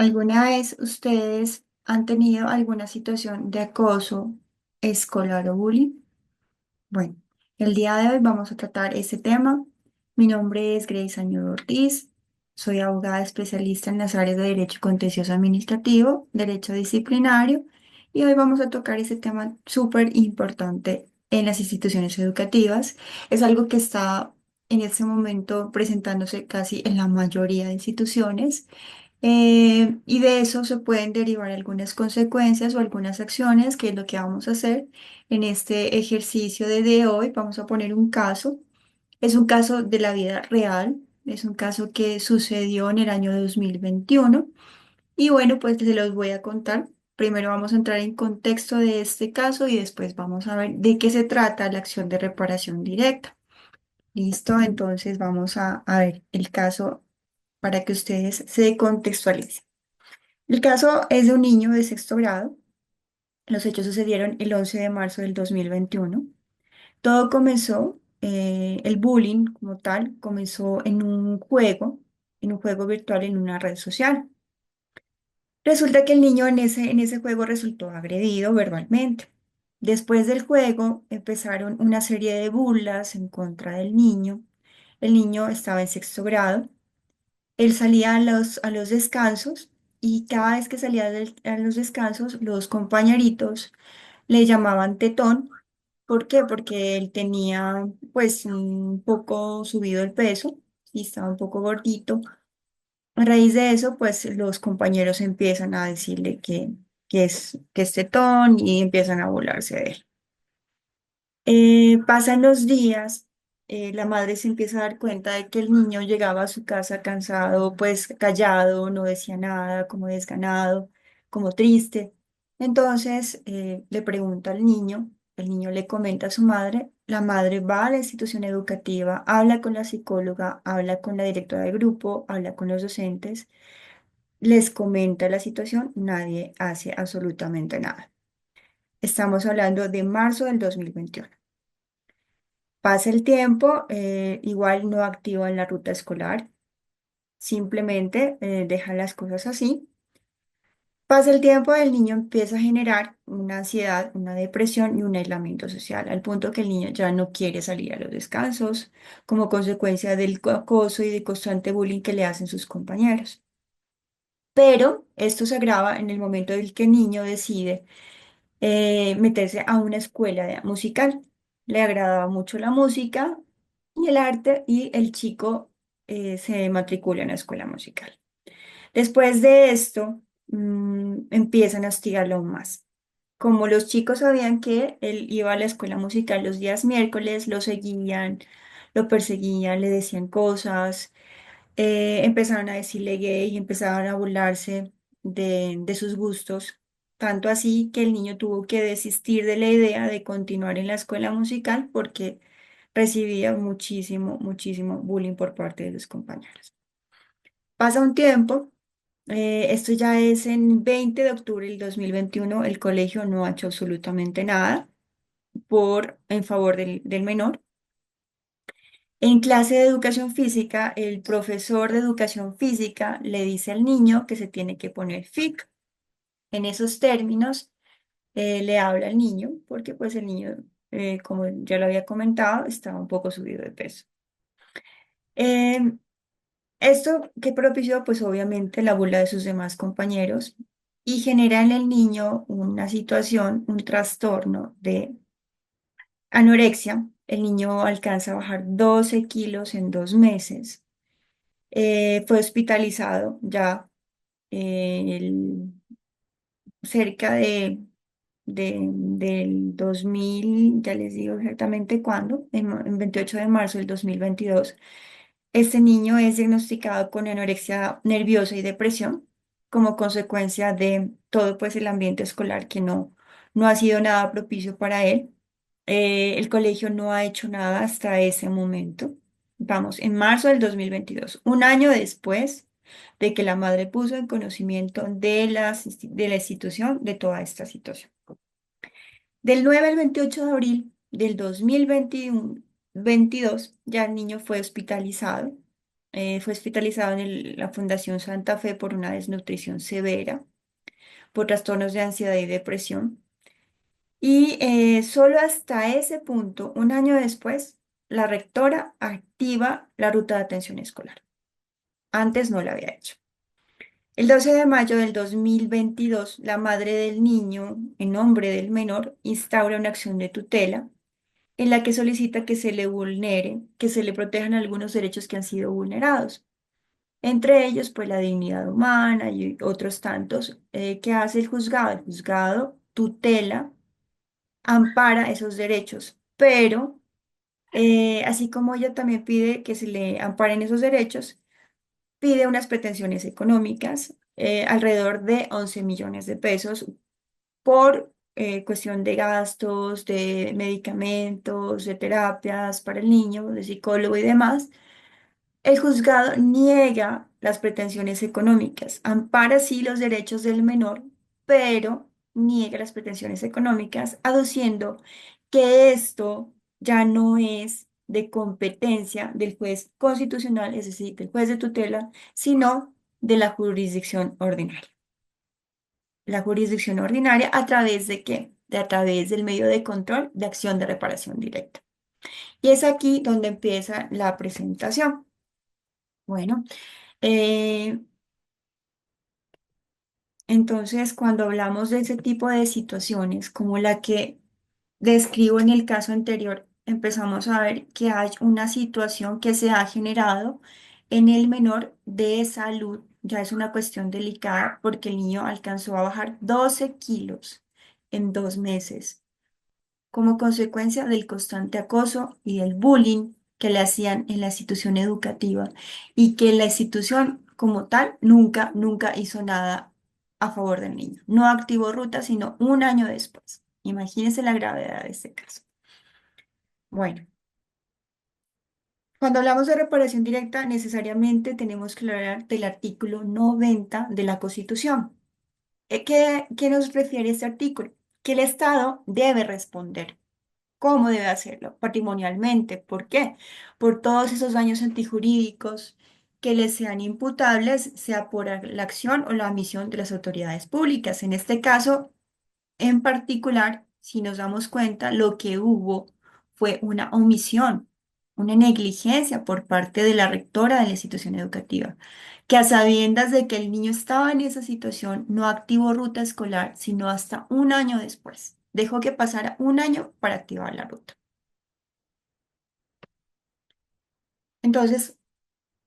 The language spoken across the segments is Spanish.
¿Alguna vez ustedes han tenido alguna situación de acoso escolar o bullying? Bueno, el día de hoy vamos a tratar ese tema. Mi nombre es Grace Añudo Ortiz. Soy abogada especialista en las áreas de Derecho Contencioso Administrativo, Derecho Disciplinario, y hoy vamos a tocar ese tema súper importante en las instituciones educativas. Es algo que está en este momento presentándose casi en la mayoría de instituciones. Y de eso se pueden derivar algunas consecuencias o algunas acciones, que es lo que vamos a hacer en este ejercicio de hoy. Vamos a poner un caso. Es un caso de la vida real. Es un caso que sucedió en el año 2021. Y bueno, pues se los voy a contar. Primero vamos a entrar en contexto de este caso y después vamos a ver de qué se trata la acción de reparación directa. Listo, entonces vamos a ver el caso para que ustedes se contextualicen. El caso es de un niño de sexto grado. Los hechos sucedieron el 11 de marzo del 2021. Todo comenzó, el bullying como tal, comenzó en un juego virtual en una red social. Resulta que el niño en ese juego resultó agredido verbalmente. Después del juego empezaron una serie de burlas en contra del niño. El niño estaba en sexto grado. Él salía a los descansos y cada vez que salía a los descansos, los compañeritos le llamaban tetón. ¿Por qué? Porque él tenía pues un poco subido el peso y estaba un poco gordito. A raíz de eso, pues los compañeros empiezan a decirle que es tetón y empiezan a burlarse de él. Pasan los días, la madre se empieza a dar cuenta de que el niño llegaba a su casa cansado, pues callado, no decía nada, como desganado, como triste. Entonces le pregunta al niño, el niño le comenta a su madre, la madre va a la institución educativa, habla con la psicóloga, habla con la directora de grupo, habla con los docentes, les comenta la situación, nadie hace absolutamente nada. Estamos hablando de marzo del 2021. Pasa el tiempo, igual no activan la ruta escolar, simplemente dejan las cosas así. Pasa el tiempo, el niño empieza a generar una ansiedad, una depresión y un aislamiento social, al punto que el niño ya no quiere salir a los descansos, como consecuencia del acoso y de constante bullying que le hacen sus compañeros. Pero esto se agrava en el momento en el que el niño decide meterse a una escuela musical. Le agradaba mucho la música y el arte y el chico se matricula en la escuela musical. Después de esto, empiezan a hostigarlo aún más. Como los chicos sabían que él iba a la escuela musical los días miércoles, lo seguían, lo perseguían, le decían cosas, empezaron a decirle gay, empezaban a burlarse de sus gustos, tanto así que el niño tuvo que desistir de la idea de continuar en la escuela musical porque recibía muchísimo, muchísimo bullying por parte de los compañeros. Pasa un tiempo, esto ya es en 20 de octubre del 2021. El colegio no ha hecho absolutamente nada en favor del menor. En clase de educación física, el profesor de educación física le dice al niño que se tiene que poner fit. En esos términos, le habla al niño, porque pues el niño, como ya lo había comentado, estaba un poco subido de peso. Em, Esto que propició, pues obviamente, la burla de sus demás compañeros y genera en el niño una situación, un trastorno de anorexia. El niño alcanza a bajar 12 kilos en 2 meses. Fue hospitalizado ya cerca del 2000, ya les digo exactamente cuándo, en 28 de marzo del 2022. Este niño es diagnosticado con anorexia nerviosa y depresión como consecuencia de todo pues el ambiente escolar que no ha sido nada propicio para él. El colegio no ha hecho nada hasta ese momento. Vamos, en marzo del 2022, un año después de que la madre puso en conocimiento de la institución de toda esta situación. Del 9 al 28 de abril del 2021, 22, ya el niño fue hospitalizado. Fue hospitalizado en la Fundación Santa Fe por una desnutrición severa, por trastornos de ansiedad y depresión. Y solo hasta ese punto, un año después, la rectora activa la ruta de atención escolar. Antes no la había hecho. El 12 de mayo del 2022, la madre del niño, en nombre del menor, instaura una acción de tutela en la que solicita que se le vulnere, que se le protejan algunos derechos que han sido vulnerados. Entre ellos, pues la dignidad humana y otros tantos. ¿Qué hace el juzgado? El juzgado tutela, ampara esos derechos, pero así como ella también pide que se le amparen esos derechos, pide unas pretensiones económicas, alrededor de 11 millones de pesos por cuestión de gastos, de medicamentos, de terapias para el niño, de psicólogo y demás. El juzgado niega las pretensiones económicas, ampara sí los derechos del menor, pero niega las pretensiones económicas, aduciendo que esto ya no es de competencia del juez constitucional, es decir, del juez de tutela, sino de la jurisdicción ordinaria. La jurisdicción ordinaria a través de qué? De a través del medio de control de acción de reparación directa. Y es aquí donde empieza la presentación. Bueno. Eh, entonces, cuando hablamos de ese tipo de situaciones, como la que describo en el caso anterior, empezamos a ver que hay una situación que se ha generado en el menor de salud. Ya es una cuestión delicada porque el niño alcanzó a bajar 12 kilos en 2 meses como consecuencia del constante acoso y del bullying que le hacían en la institución educativa y que la institución como tal nunca hizo nada a favor del niño. No activó ruta, sino un año después. Imagínense la gravedad de este caso. Bueno, cuando hablamos de reparación directa, necesariamente tenemos que hablar del artículo 90 de la Constitución. ¿Qué nos refiere este artículo? Que el Estado debe responder. ¿Cómo debe hacerlo? Patrimonialmente. ¿Por qué? Por todos esos daños antijurídicos que les sean imputables, sea por la acción o la omisión de las autoridades públicas. En este caso, en particular, si nos damos cuenta, lo que hubo fue una omisión, una negligencia por parte de la rectora de la institución educativa, que a sabiendas de que el niño estaba en esa situación, no activó ruta escolar, sino hasta un año después. Dejó que pasara un año para activar la ruta. Entonces,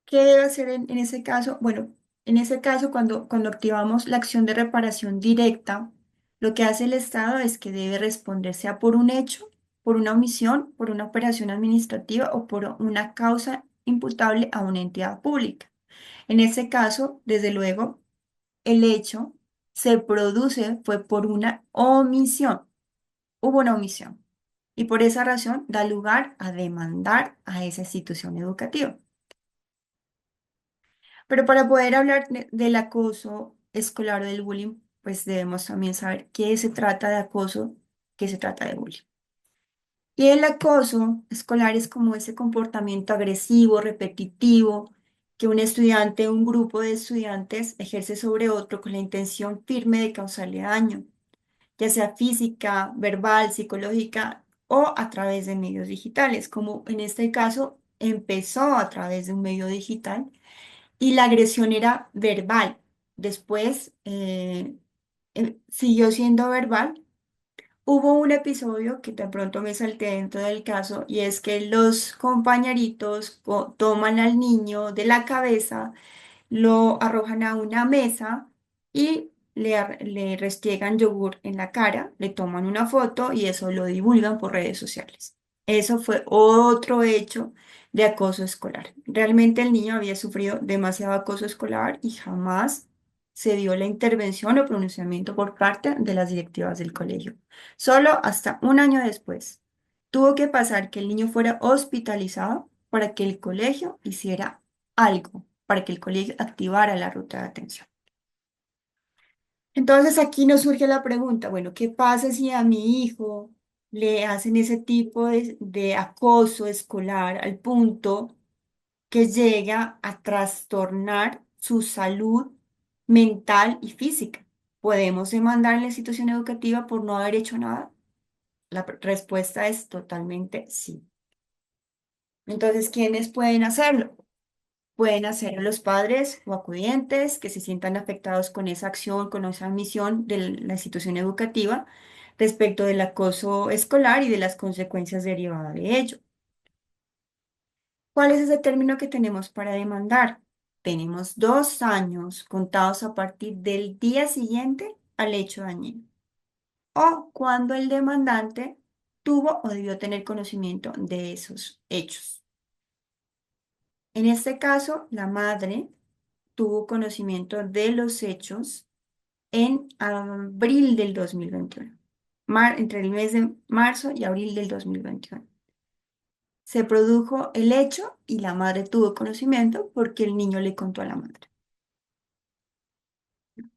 ¿qué debe hacer en ese caso? Bueno, en ese caso, cuando activamos la acción de reparación directa, lo que hace el Estado es que debe responder, sea por un hecho, por una omisión, por una operación administrativa o por una causa imputable a una entidad pública. En ese caso, desde luego, el hecho se produce fue por una omisión. Hubo una omisión. Y por esa razón da lugar a demandar a esa institución educativa. Pero para poder hablar del acoso escolar o del bullying, pues debemos también saber qué se trata de acoso, qué se trata de bullying. Y el acoso escolar es como ese comportamiento agresivo, repetitivo, que un estudiante, un grupo de estudiantes ejerce sobre otro con la intención firme de causarle daño, ya sea física, verbal, psicológica o a través de medios digitales, como en este caso empezó a través de un medio digital y la agresión era verbal. Después siguió siendo verbal. Hubo un episodio que de pronto me salté dentro del caso y es que los compañeritos toman al niño de la cabeza, lo arrojan a una mesa y le restriegan yogur en la cara, le toman una foto y eso lo divulgan por redes sociales. Eso fue otro hecho de acoso escolar. Realmente el niño había sufrido demasiado acoso escolar y jamás se dio la intervención o pronunciamiento por parte de las directivas del colegio. Solo hasta un año después tuvo que pasar que el niño fuera hospitalizado para que el colegio hiciera algo, para que el colegio activara la ruta de atención. Entonces aquí nos surge la pregunta, bueno, ¿qué pasa si a mi hijo le hacen ese tipo de acoso escolar al punto que llega a trastornar su salud mental y física. ¿Podemos demandar a la institución educativa por no haber hecho nada? La respuesta es totalmente sí. Entonces, ¿quiénes pueden hacerlo? Pueden hacerlo los padres o acudientes que se sientan afectados con esa acción, con esa misión de la institución educativa respecto del acoso escolar y de las consecuencias derivadas de ello. ¿Cuál es ese término que tenemos para demandar? Tenemos 2 años contados a partir del día siguiente al hecho dañino o cuando el demandante tuvo o debió tener conocimiento de esos hechos. En este caso, la madre tuvo conocimiento de los hechos en abril del 2021, entre el mes de marzo y abril del 2021. Se produjo el hecho y la madre tuvo conocimiento porque el niño le contó a la madre.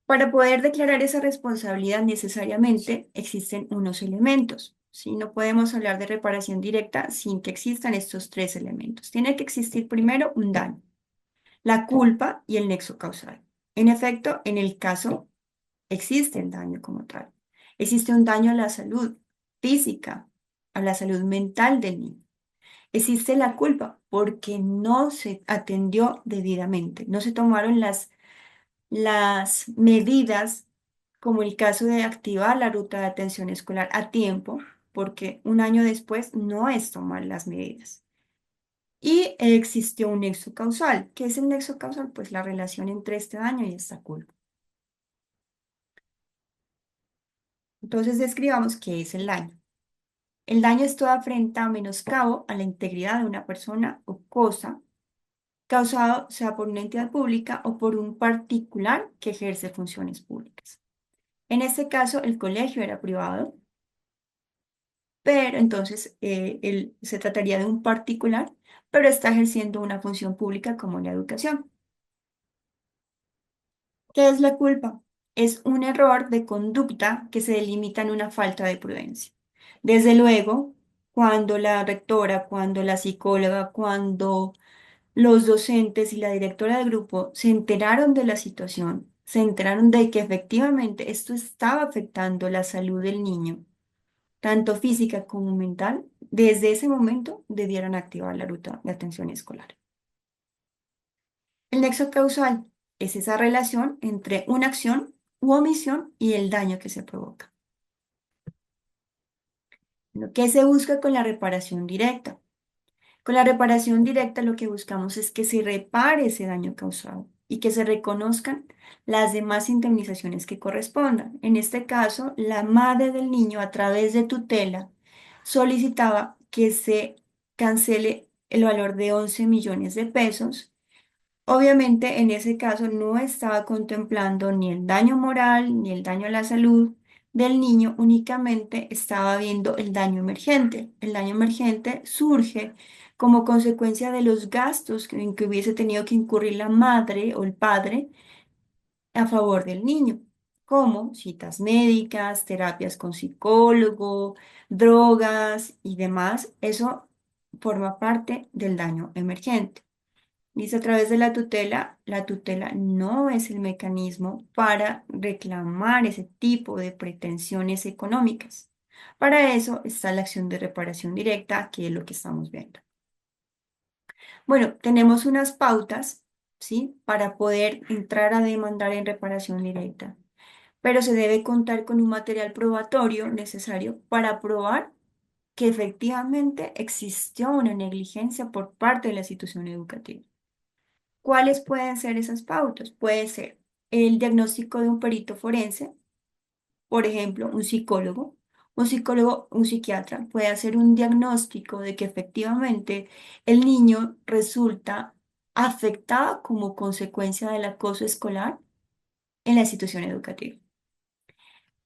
Para poder declarar esa responsabilidad necesariamente existen unos elementos. ¿Sí? No podemos hablar de reparación directa sin que existan estos tres elementos. Tiene que existir primero un daño, la culpa y el nexo causal. En efecto, en el caso existe el daño como tal. Existe un daño a la salud física, a la salud mental del niño. Existe la culpa porque no se atendió debidamente, no se tomaron las medidas, como el caso de activar la ruta de atención escolar a tiempo, porque un año después no es tomar las medidas. Y existió un nexo causal. ¿Qué es el nexo causal? Pues la relación entre este daño y esta culpa. Entonces describamos qué es el daño. El daño es toda afrenta o menoscabo a la integridad de una persona o cosa causado sea por una entidad pública o por un particular que ejerce funciones públicas. En este caso, el colegio era privado, pero entonces se trataría de un particular, pero está ejerciendo una función pública como la educación. ¿Qué es la culpa? Es un error de conducta que se delimita en una falta de prudencia. Desde luego, cuando la rectora, cuando la psicóloga, cuando los docentes y la directora del grupo se enteraron de la situación, se enteraron de que efectivamente esto estaba afectando la salud del niño, tanto física como mental, desde ese momento debieron activar la ruta de atención escolar. El nexo causal es esa relación entre una acción u omisión y el daño que se provoca. ¿Qué se busca con la reparación directa? Con la reparación directa lo que buscamos es que se repare ese daño causado y que se reconozcan las demás indemnizaciones que correspondan. En este caso, la madre del niño a través de tutela solicitaba que se cancele el valor de 11 millones de pesos. Obviamente, en ese caso no estaba contemplando ni el daño moral ni el daño a la salud del niño, únicamente estaba viendo el daño emergente. El daño emergente surge como consecuencia de los gastos en que hubiese tenido que incurrir la madre o el padre a favor del niño, como citas médicas, terapias con psicólogo, drogas y demás. Eso forma parte del daño emergente. Dice a través de la tutela no es el mecanismo para reclamar ese tipo de pretensiones económicas. Para eso está la acción de reparación directa, que es lo que estamos viendo. Bueno, tenemos unas pautas, ¿sí? Para poder entrar a demandar en reparación directa, pero se debe contar con un material probatorio necesario para probar que efectivamente existió una negligencia por parte de la institución educativa. ¿Cuáles pueden ser esas pautas? Puede ser el diagnóstico de un perito forense, por ejemplo, un psicólogo, un psiquiatra puede hacer un diagnóstico de que efectivamente el niño resulta afectado como consecuencia del acoso escolar en la institución educativa.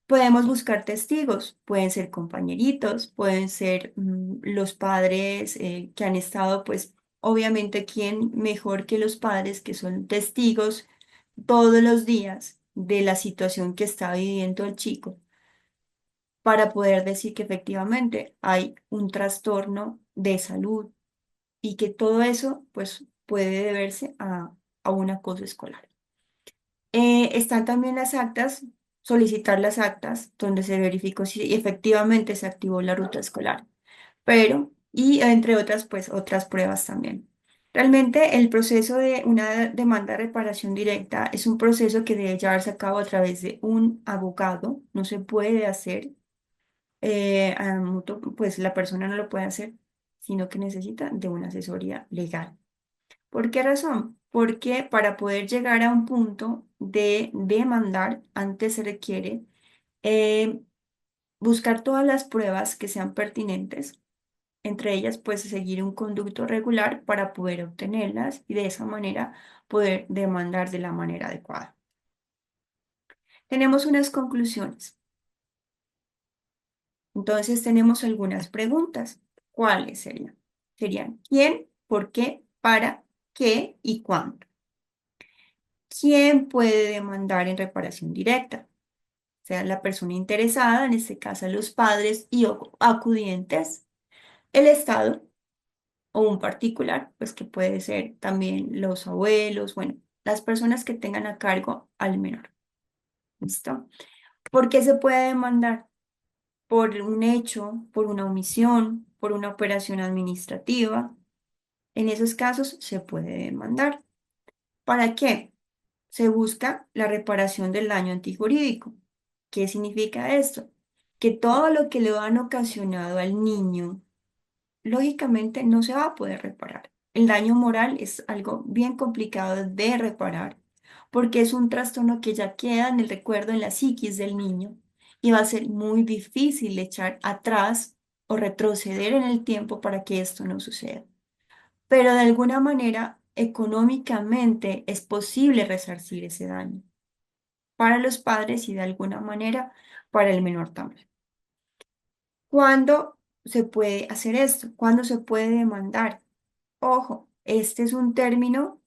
Podemos buscar testigos, pueden ser compañeritos, pueden ser los padres que han estado, pues obviamente, ¿quién mejor que los padres que son testigos todos los días de la situación que está viviendo el chico para poder decir que efectivamente hay un trastorno de salud y que todo eso, pues puede deberse a un acoso escolar. Están también las actas, solicitar las actas donde se verificó si efectivamente se activó la ruta escolar, pero, y entre otras, pues otras pruebas también. Realmente el proceso de una demanda de reparación directa es un proceso que debe llevarse a cabo a través de un abogado, no se puede hacer, pues la persona no lo puede hacer, sino que necesita de una asesoría legal. ¿Por qué razón? Porque para poder llegar a un punto de demandar, antes se requiere eh, buscar todas las pruebas que sean pertinentes, entre ellas pues seguir un conducto regular para poder obtenerlas y de esa manera poder demandar de la manera adecuada. Tenemos unas conclusiones. Entonces tenemos algunas preguntas. ¿Cuáles serían? Serían ¿quién, por qué, para qué y cuándo? ¿Quién puede demandar en reparación directa? O sea, la persona interesada, en este caso los padres y acudientes, el Estado o un particular, pues que puede ser también los abuelos, bueno, las personas que tengan a cargo al menor. ¿Listo? ¿Por qué se puede demandar? Por un hecho, por una omisión, por una operación administrativa. En esos casos se puede demandar. ¿Para qué? Se busca la reparación del daño antijurídico. ¿Qué significa esto? Que todo lo que le han ocasionado al niño, lógicamente no se va a poder reparar. El daño moral es algo bien complicado de reparar porque es un trastorno que ya queda en el recuerdo, en la psiquis del niño y va a ser muy difícil echar atrás o retroceder en el tiempo para que esto no suceda. Pero de alguna manera, económicamente es posible resarcir ese daño para los padres y de alguna manera para el menor también. ¿Cuándo se puede hacer esto? ¿Cuándo se puede demandar? Ojo, este es un término,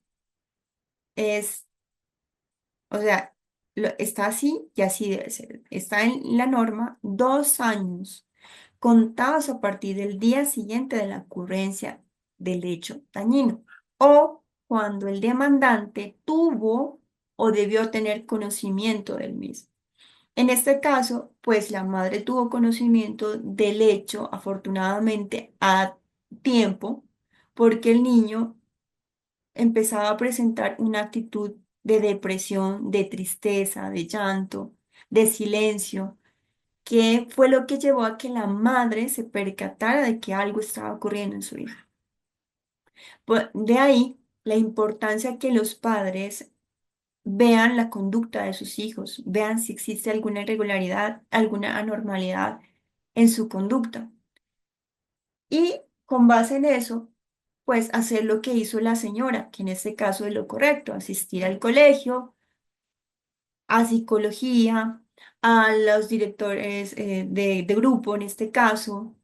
es, o sea, está así y así debe ser. Está en la norma 2 años contados a partir del día siguiente de la ocurrencia del hecho dañino o cuando el demandante tuvo o debió tener conocimiento del mismo. En este caso, pues la madre tuvo conocimiento del hecho, afortunadamente, a tiempo, porque el niño empezaba a presentar una actitud de depresión, de tristeza, de llanto, de silencio, que fue lo que llevó a que la madre se percatara de que algo estaba ocurriendo en su hija. De ahí la importancia que los padres vean la conducta de sus hijos, vean si existe alguna irregularidad, alguna anormalidad en su conducta. Y con base en eso, pues hacer lo que hizo la señora, que en este caso es lo correcto, asistir al colegio, a psicología, a los directores de grupo en este caso,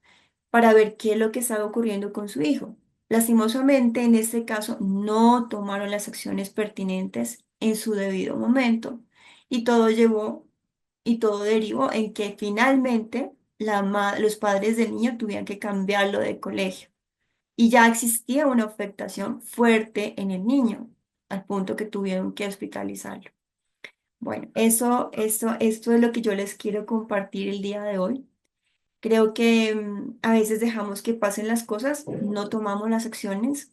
para ver qué es lo que estaba ocurriendo con su hijo. Lastimosamente, en este caso, no tomaron las acciones pertinentes en su debido momento y todo llevó y todo derivó en que finalmente los padres del niño tuvieran que cambiarlo de colegio y ya existía una afectación fuerte en el niño al punto que tuvieron que hospitalizarlo. Bueno, esto es lo que yo les quiero compartir el día de hoy. Creo que a veces dejamos que pasen las cosas, no tomamos las acciones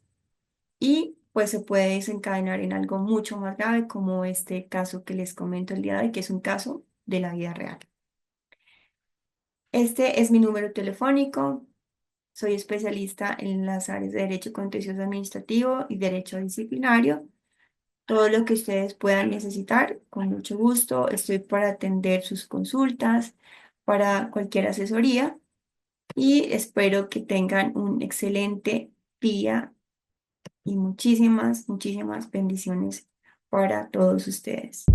y pues se puede desencadenar en algo mucho más grave como este caso que les comento el día de hoy, que es un caso de la vida real. Este es mi número telefónico. Soy especialista en las áreas de Derecho Contencioso Administrativo y Derecho Disciplinario. Todo lo que ustedes puedan necesitar, con mucho gusto, estoy para atender sus consultas, para cualquier asesoría y espero que tengan un excelente día y muchísimas, muchísimas bendiciones para todos ustedes.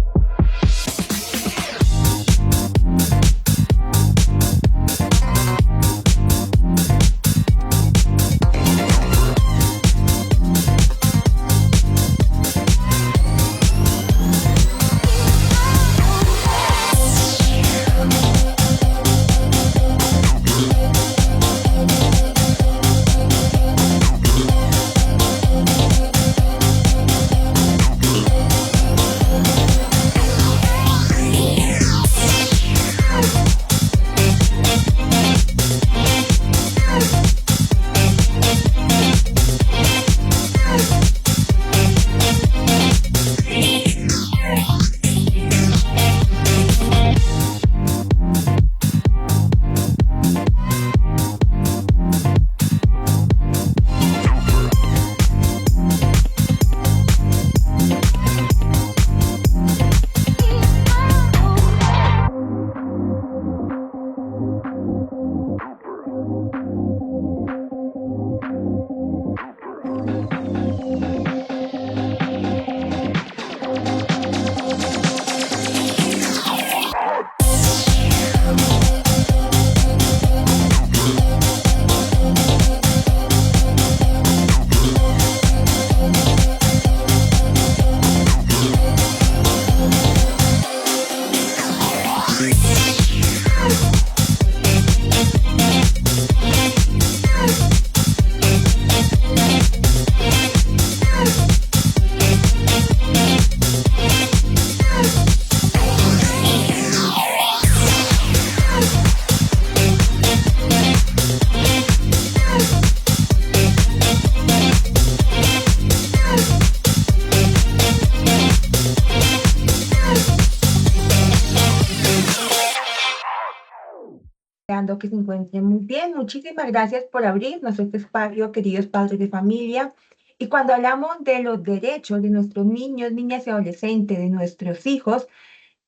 espero que se encuentren muy bien. Muchísimas gracias por abrirnos este espacio, queridos padres de familia. Y cuando hablamos de los derechos de nuestros niños, niñas y adolescentes, de nuestros hijos,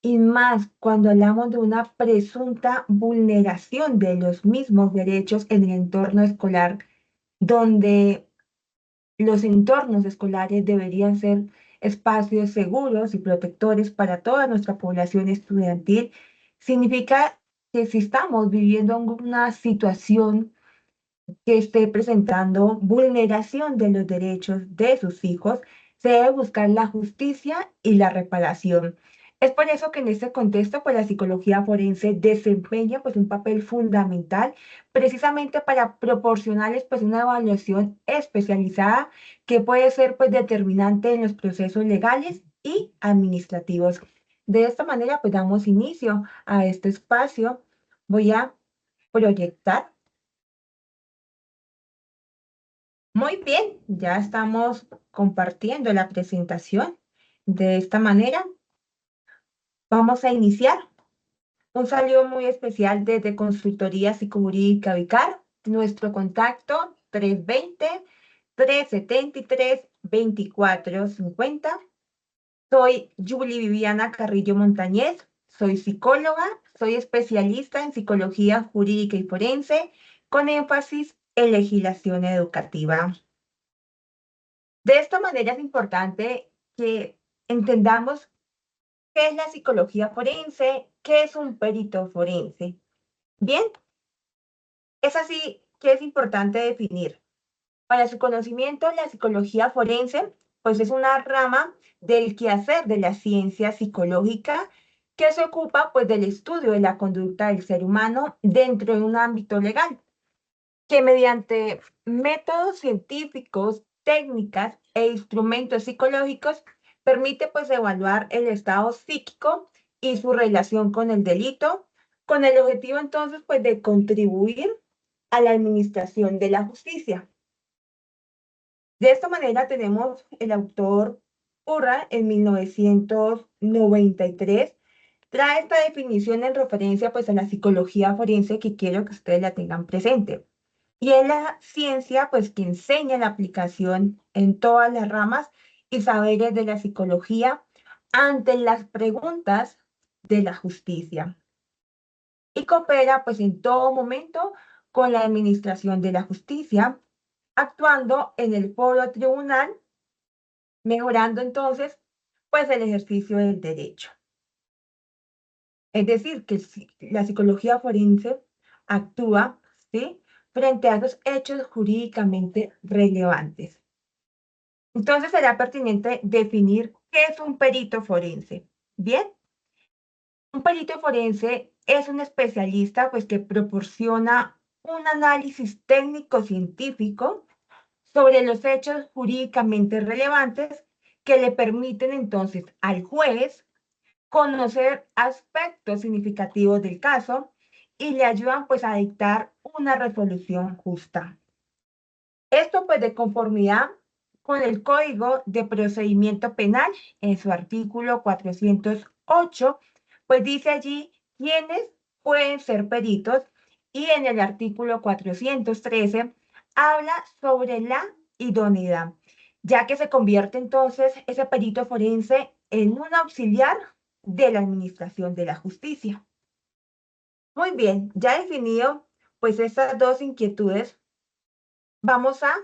y más cuando hablamos de una presunta vulneración de los mismos derechos en el entorno escolar, donde los entornos escolares deberían ser espacios seguros y protectores para toda nuestra población estudiantil. Significa que si estamos viviendo una situación que esté presentando vulneración de los derechos de sus hijos, se debe buscar la justicia y la reparación. Es por eso que en este contexto, pues la psicología forense desempeña pues un papel fundamental precisamente para proporcionarles pues una evaluación especializada que puede ser pues determinante en los procesos legales y administrativos. De esta manera pues damos inicio a este espacio. Voy a proyectar. Muy bien, ya estamos compartiendo la presentación. De esta manera, vamos a iniciar. Un saludo muy especial desde Consultoría Psicojurídica Vicar. Nuestro contacto 320-373-2450. Soy Julie Viviana Carrillo Montañez. Soy psicóloga, soy especialista en psicología jurídica y forense con énfasis en legislación educativa. De esta manera es importante que entendamos qué es la psicología forense, qué es un perito forense. Bien, es así que es importante definir. Para su conocimiento, la psicología forense, pues es una rama del quehacer de la ciencia psicológica que se ocupa pues del estudio de la conducta del ser humano dentro de un ámbito legal, que mediante métodos científicos, técnicas e instrumentos psicológicos permite pues evaluar el estado psíquico y su relación con el delito, con el objetivo entonces pues de contribuir a la administración de la justicia. De esta manera tenemos el autor Urra en 1993 trae esta definición en referencia pues a la psicología forense que quiero que ustedes la tengan presente. Y es la ciencia, pues, que enseña la aplicación en todas las ramas y saberes de la psicología ante las preguntas de la justicia. Y coopera, pues, en todo momento con la administración de la justicia, actuando en el foro tribunal, mejorando entonces, pues, el ejercicio del derecho. Es decir, que la psicología forense actúa, ¿sí?, frente a los hechos jurídicamente relevantes. Entonces será pertinente definir qué es un perito forense. Bien, un perito forense es un especialista pues, que proporciona un análisis técnico-científico sobre los hechos jurídicamente relevantes que le permiten entonces al juez conocer aspectos significativos del caso y le ayudan pues a dictar una resolución justa. Esto pues de conformidad con el Código de Procedimiento Penal en su artículo 408, pues dice allí quiénes pueden ser peritos y en el artículo 413 habla sobre la idoneidad, ya que se convierte entonces ese perito forense en un auxiliar de la administración de la justicia. Muy bien, ya definido pues estas dos inquietudes, vamos a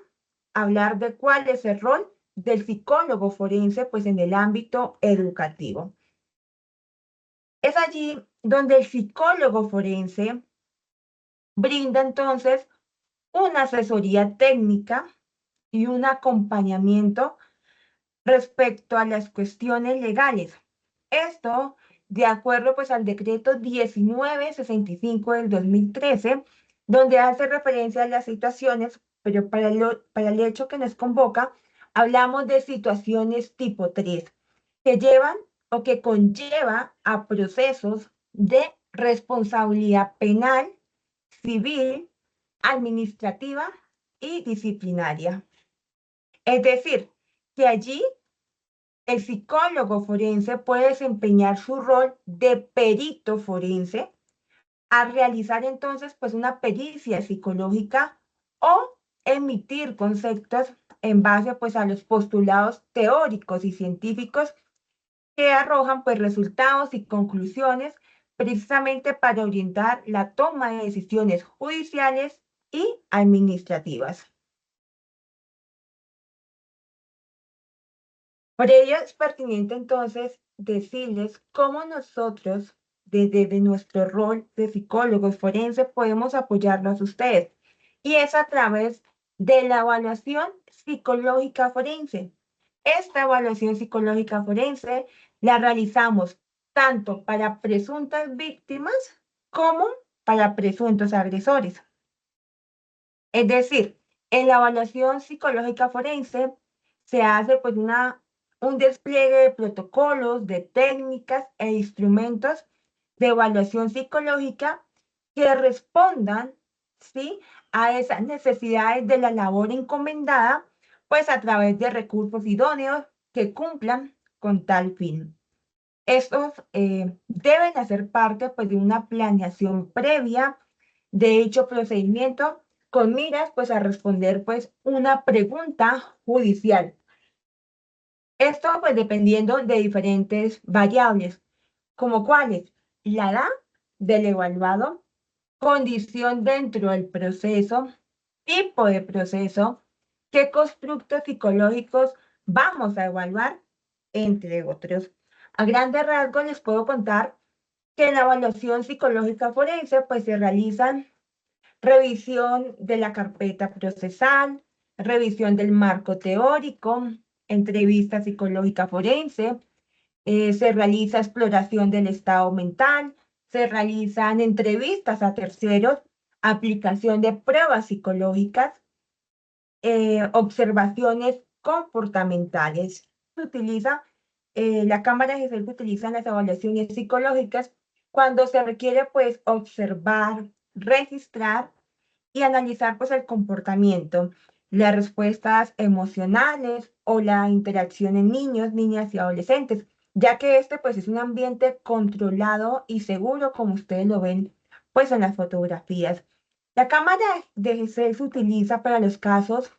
hablar de cuál es el rol del psicólogo forense pues en el ámbito educativo. Es allí donde el psicólogo forense brinda entonces una asesoría técnica y un acompañamiento respecto a las cuestiones legales. Esto de acuerdo pues al decreto 1965 del 2013, donde hace referencia a las situaciones, pero para el hecho que nos convoca, hablamos de situaciones tipo 3, que llevan o que conlleva a procesos de responsabilidad penal, civil, administrativa y disciplinaria. Es decir, que allí el psicólogo forense puede desempeñar su rol de perito forense a realizar entonces pues una pericia psicológica o emitir conceptos en base pues a los postulados teóricos y científicos que arrojan pues resultados y conclusiones precisamente para orientar la toma de decisiones judiciales y administrativas. Por ello es pertinente entonces decirles cómo nosotros, desde nuestro rol de psicólogos forenses, podemos apoyarlos a ustedes. Y es a través de la evaluación psicológica forense. Esta evaluación psicológica forense la realizamos tanto para presuntas víctimas como para presuntos agresores. Es decir, en la evaluación psicológica forense se hace pues un despliegue de protocolos, de técnicas e instrumentos de evaluación psicológica que respondan, ¿sí?, a esas necesidades de la labor encomendada, pues a través de recursos idóneos que cumplan con tal fin. Estos deben hacer parte pues, de una planeación previa de dicho procedimiento con miras pues, a responder pues, una pregunta judicial. Esto pues dependiendo de diferentes variables, como cuáles: la edad del evaluado, condición dentro del proceso, tipo de proceso, qué constructos psicológicos vamos a evaluar, entre otros. A grandes rasgos les puedo contar que en la evaluación psicológica forense pues se realizan revisión de la carpeta procesal, revisión del marco teórico, entrevista psicológica forense, se realiza exploración del estado mental, se realizan entrevistas a terceros, aplicación de pruebas psicológicas, observaciones comportamentales. Se utiliza, la Cámara de Gesell utiliza las evaluaciones psicológicas cuando se requiere pues observar, registrar y analizar pues el comportamiento, las respuestas emocionales o la interacción en niños, niñas y adolescentes, ya que este pues es un ambiente controlado y seguro como ustedes lo ven pues en las fotografías. La cámara de Gesell se utiliza para los casos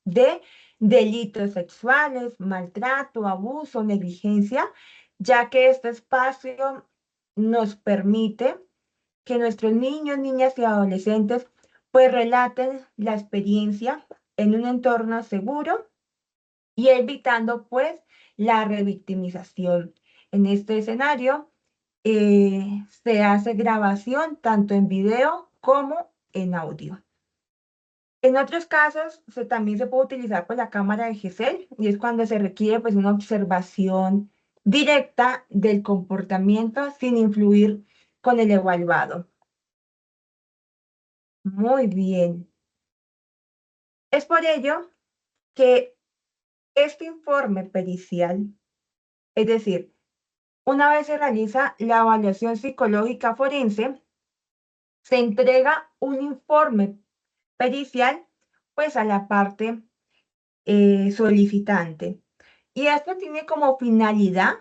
de delitos sexuales, maltrato, abuso, negligencia, ya que este espacio nos permite que nuestros niños, niñas y adolescentes pues relaten la experiencia en un entorno seguro y evitando pues la revictimización. En este escenario se hace grabación tanto en video como en audio. En otros casos también se puede utilizar pues, la cámara de Gesell y es cuando se requiere pues, una observación directa del comportamiento sin influir con el evaluado. Muy bien. Es por ello que este informe pericial, es decir, una vez se realiza la evaluación psicológica forense, se entrega un informe pericial pues a la parte solicitante. Y esto tiene como finalidad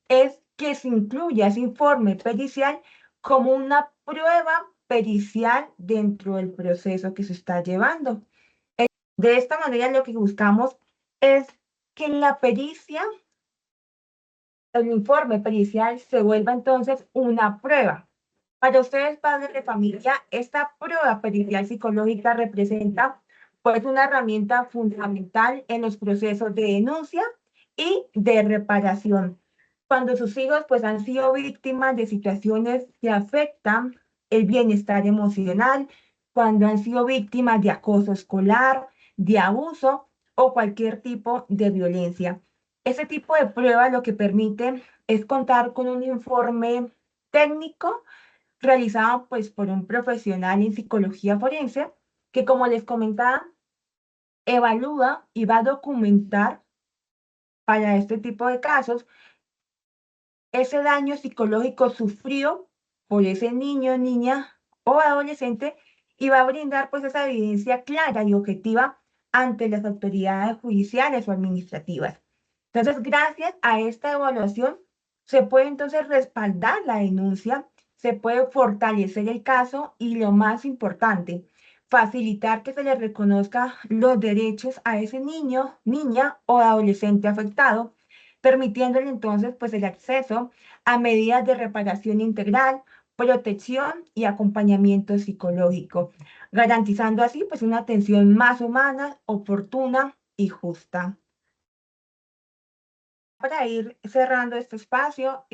es que se incluya ese informe pericial como una prueba pericial dentro del proceso que se está llevando. De esta manera lo que buscamos es que en la pericia, el informe pericial se vuelva entonces una prueba. Para ustedes, padres de familia, esta prueba pericial psicológica representa pues una herramienta fundamental en los procesos de denuncia y de reparación. Cuando sus hijos pues han sido víctimas de situaciones que afectan el bienestar emocional, cuando han sido víctimas de acoso escolar, de abuso o cualquier tipo de violencia. Ese tipo de prueba lo que permite es contar con un informe técnico realizado pues por un profesional en psicología forense que, como les comentaba, evalúa y va a documentar para este tipo de casos ese daño psicológico sufrido por ese niño, niña o adolescente y va a brindar pues esa evidencia clara y objetiva ante las autoridades judiciales o administrativas. Entonces, gracias a esta evaluación, se puede entonces respaldar la denuncia, se puede fortalecer el caso y lo más importante, facilitar que se le reconozca los derechos a ese niño, niña o adolescente afectado, permitiéndole entonces pues el acceso a medidas de reparación integral, protección y acompañamiento psicológico, garantizando así pues una atención más humana, oportuna y justa. Para ir cerrando este espacio,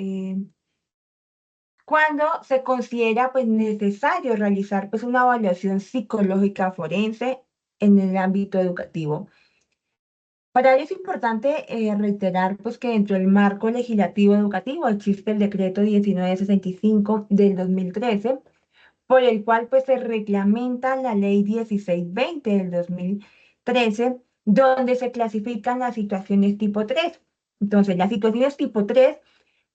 cuando se considera pues necesario realizar pues una evaluación psicológica forense en el ámbito educativo. Para ello es importante reiterar pues que dentro del marco legislativo educativo existe el decreto 1965 del 2013, por el cual pues se reglamenta la ley 1620 del 2013, donde se clasifican las situaciones tipo 3. Entonces, las situaciones tipo 3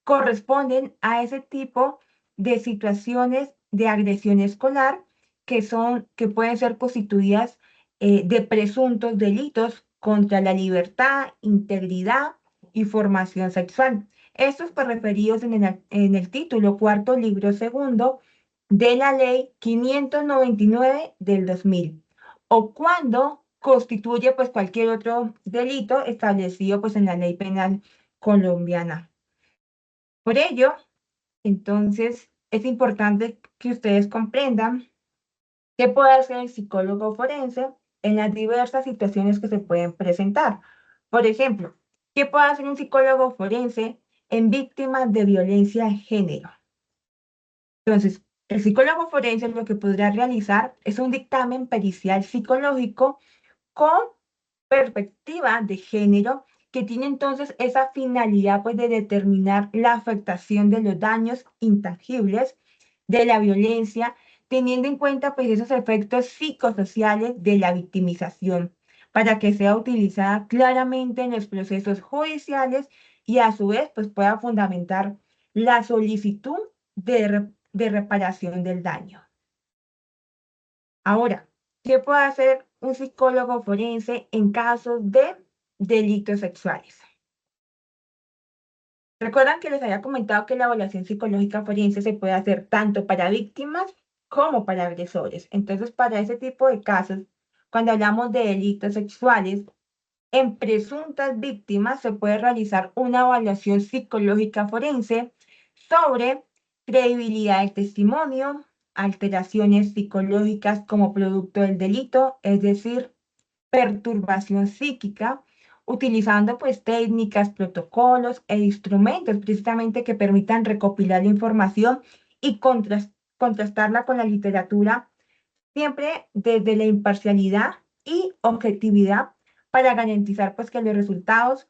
corresponden a ese tipo de situaciones de agresión escolar que pueden ser constituidas de presuntos delitos contra la libertad, integridad y formación sexual. Estos pues referidos en el título cuarto, libro segundo de la ley 599 del 2000, o cuando constituye pues cualquier otro delito establecido pues en la ley penal colombiana. Por ello, entonces, es importante que ustedes comprendan qué puede hacer el psicólogo forense en las diversas situaciones que se pueden presentar. Por ejemplo, ¿qué puede hacer un psicólogo forense en víctimas de violencia de género? Entonces, el psicólogo forense lo que podrá realizar es un dictamen pericial psicológico con perspectiva de género que tiene entonces esa finalidad pues de determinar la afectación de los daños intangibles de la violencia, teniendo en cuenta pues esos efectos psicosociales de la victimización, para que sea utilizada claramente en los procesos judiciales y a su vez pues pueda fundamentar la solicitud de reparación del daño. Ahora, ¿qué puede hacer un psicólogo forense en casos de delitos sexuales? Recuerdan que les había comentado que la evaluación psicológica forense se puede hacer tanto para víctimas como para agresores. Entonces, para ese tipo de casos, cuando hablamos de delitos sexuales, en presuntas víctimas se puede realizar una evaluación psicológica forense sobre credibilidad del testimonio, alteraciones psicológicas como producto del delito, es decir, perturbación psíquica, utilizando pues técnicas, protocolos e instrumentos precisamente que permitan recopilar la información y contrastarla con la literatura, siempre desde la imparcialidad y objetividad para garantizar pues que los resultados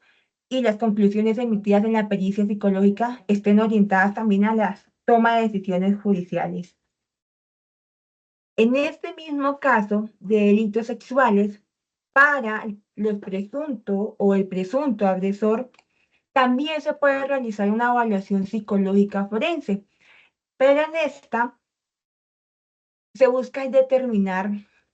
y las conclusiones emitidas en la pericia psicológica estén orientadas también a la toma de decisiones judiciales. En este mismo caso de delitos sexuales, para los presuntos o el presunto agresor, también se puede realizar una evaluación psicológica forense, pero en esta se busca determinar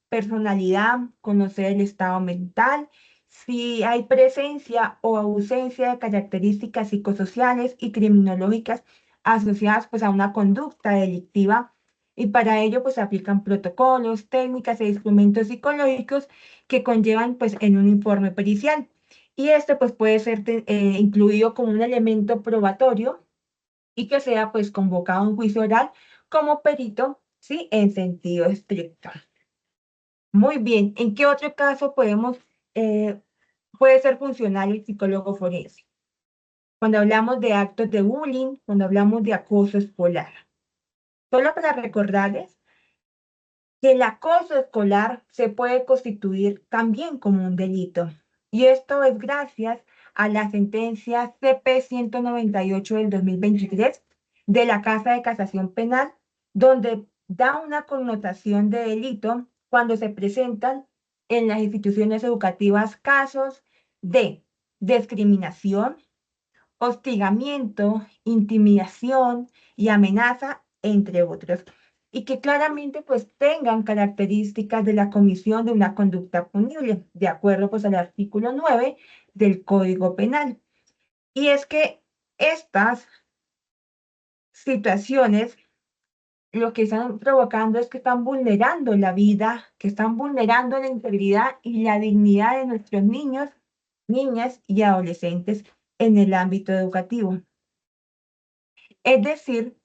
personalidad, conocer el estado mental, si hay presencia o ausencia de características psicosociales y criminológicas asociadas pues a una conducta delictiva, y para ello pues se aplican protocolos, técnicas e instrumentos psicológicos que conllevan pues en un informe pericial. Y este pues puede ser incluido como un elemento probatorio y que sea pues convocado en juicio oral como perito, ¿sí? En sentido estricto. Muy bien, ¿en qué otro caso eh, puede ser funcional el psicólogo forense? Cuando hablamos de actos de bullying, cuando hablamos de acoso escolar. Solo para recordarles que el acoso escolar se puede constituir también como un delito. Y esto es gracias a la sentencia CP 198 del 2023 de la Casa de Casación Penal, donde da una connotación de delito cuando se presentan en las instituciones educativas casos de discriminación, hostigamiento, intimidación y amenaza, entre otros, y que claramente pues tengan características de la comisión de una conducta punible, de acuerdo pues al artículo 9 del Código Penal. Y es que estas situaciones lo que están provocando es que están vulnerando la vida, que están vulnerando la integridad y la dignidad de nuestros niños, niñas y adolescentes en el ámbito educativo. Es decir,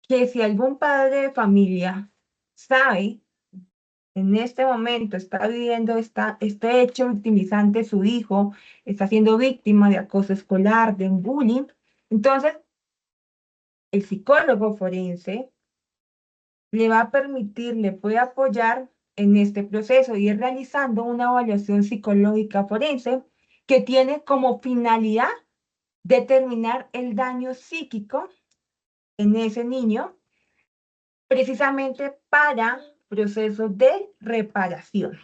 que si algún padre de familia sabe en este momento está viviendo este hecho victimizante, su hijo está siendo víctima de acoso escolar, de un bullying, entonces el psicólogo forense le va a permitir, le puede apoyar en este proceso y ir realizando una evaluación psicológica forense que tiene como finalidad determinar el daño psíquico en ese niño, precisamente para procesos de reparación.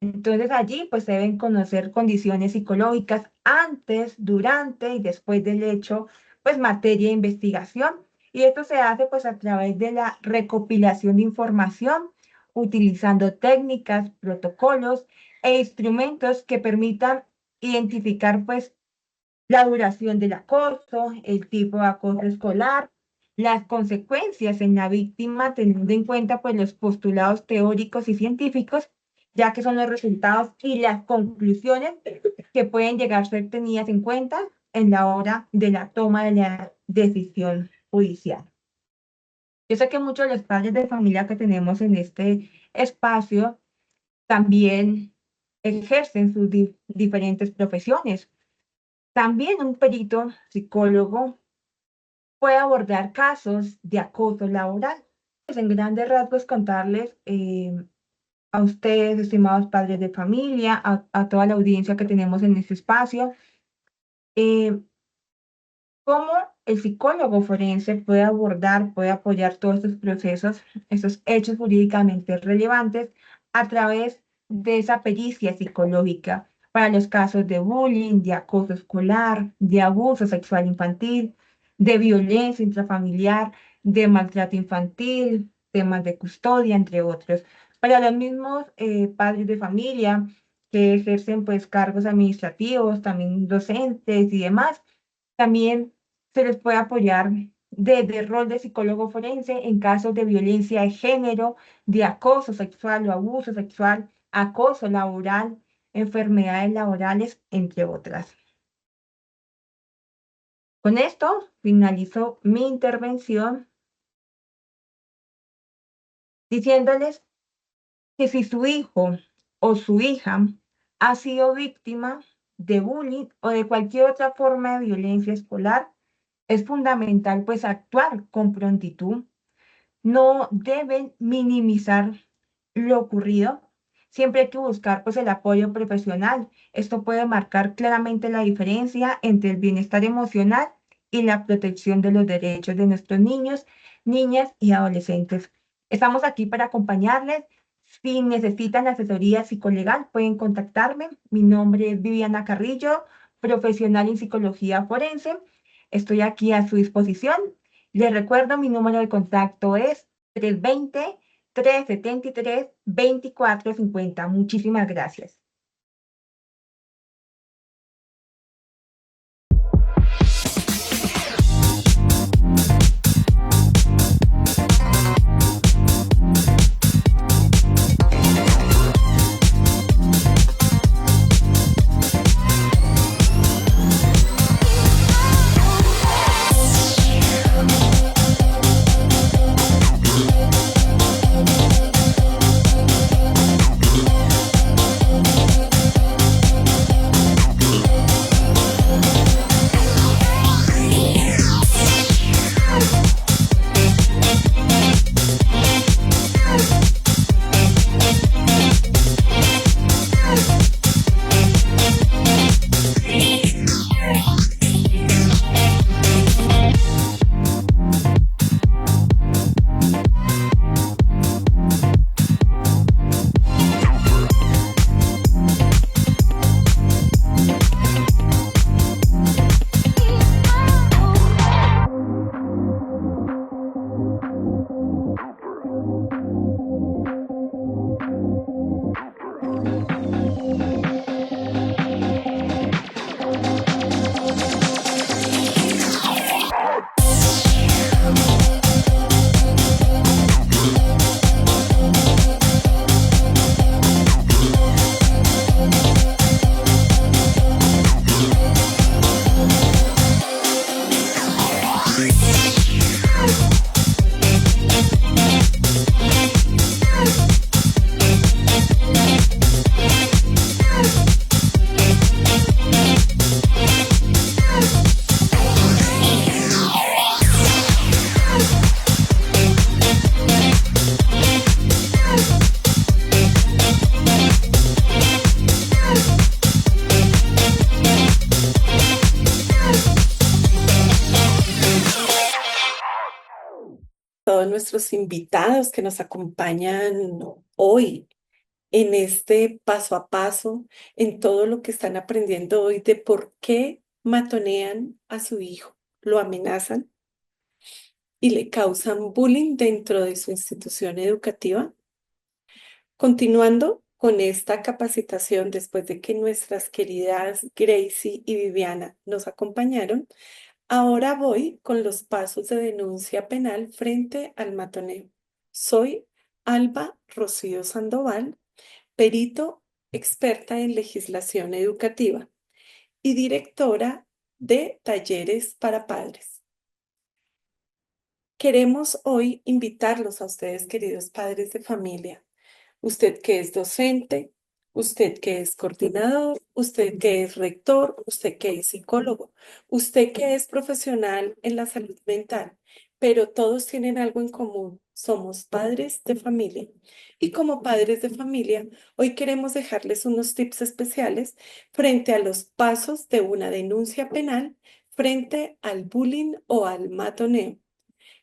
Entonces allí pues se deben conocer condiciones psicológicas antes, durante y después del hecho, pues materia de investigación. Y esto se hace pues a través de la recopilación de información, utilizando técnicas, protocolos e instrumentos que permitan identificar pues la duración del acoso, el tipo de acoso escolar, las consecuencias en la víctima, teniendo en cuenta pues los postulados teóricos y científicos, ya que son los resultados y las conclusiones que pueden llegar a ser tenidas en cuenta en la hora de la toma de la decisión judicial. Yo sé que muchos de los padres de familia que tenemos en este espacio también ejercen sus diferentes profesiones. También un perito psicólogo puede abordar casos de acoso laboral. Pues en grandes rasgos contarles a ustedes, estimados padres de familia, a toda la audiencia que tenemos en este espacio, eh, cómo el psicólogo forense puede abordar, puede apoyar todos estos procesos, estos hechos jurídicamente relevantes a través de esa pericia psicológica para los casos de bullying, de acoso escolar, de abuso sexual infantil, de violencia intrafamiliar, de maltrato infantil, temas de custodia, entre otros. Para los mismos padres de familia que ejercen pues cargos administrativos, también docentes y demás, también se les puede apoyar desde el rol de psicólogo forense en casos de violencia de género, de acoso sexual o abuso sexual, acoso laboral, enfermedades laborales, entre otras. Con esto finalizo mi intervención diciéndoles que si su hijo o su hija ha sido víctima de bullying o de cualquier otra forma de violencia escolar, es fundamental pues actuar con prontitud. No deben minimizar lo ocurrido. Siempre hay que buscar pues el apoyo profesional. Esto puede marcar claramente la diferencia entre el bienestar emocional y la protección de los derechos de nuestros niños, niñas y adolescentes. Estamos aquí para acompañarles. Si necesitan asesoría psicolegal, pueden contactarme. Mi nombre es Viviana Carrillo, profesional en psicología forense. Estoy aquí a su disposición. Les recuerdo, mi número de contacto es 320-373-2450. Muchísimas gracias. todos nuestros invitados que nos acompañan hoy en este paso a paso, en todo lo que están aprendiendo hoy de por qué matonean a su hijo, lo amenazan y le causan bullying dentro de su institución educativa. Continuando con esta capacitación, después de que nuestras queridas Gracie y Viviana nos acompañaron, ahora voy con los pasos de denuncia penal frente al matoneo. Soy Alba Rocío Sandoval, perito experta en legislación educativa y directora de talleres para padres. Queremos hoy invitarlos a ustedes, queridos padres de familia, usted que es docente, usted que es coordinador, usted que es rector, usted que es psicólogo, usted que es profesional en la salud mental, pero todos tienen algo en común. Somos padres de familia. Y como padres de familia, hoy queremos dejarles unos tips especiales frente a los pasos de una denuncia penal frente al bullying o al matoneo.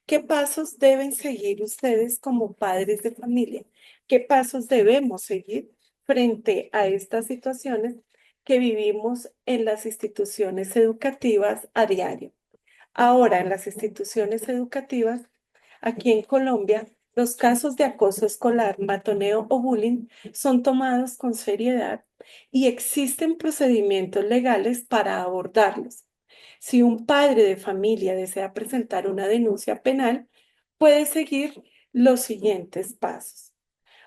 ¿Qué pasos deben seguir ustedes como padres de familia? ¿Qué pasos debemos seguir frente a estas situaciones que vivimos en las instituciones educativas a diario? Ahora, en las instituciones educativas, aquí en Colombia, los casos de acoso escolar, matoneo o bullying son tomados con seriedad y existen procedimientos legales para abordarlos. Si un padre de familia desea presentar una denuncia penal, puede seguir los siguientes pasos.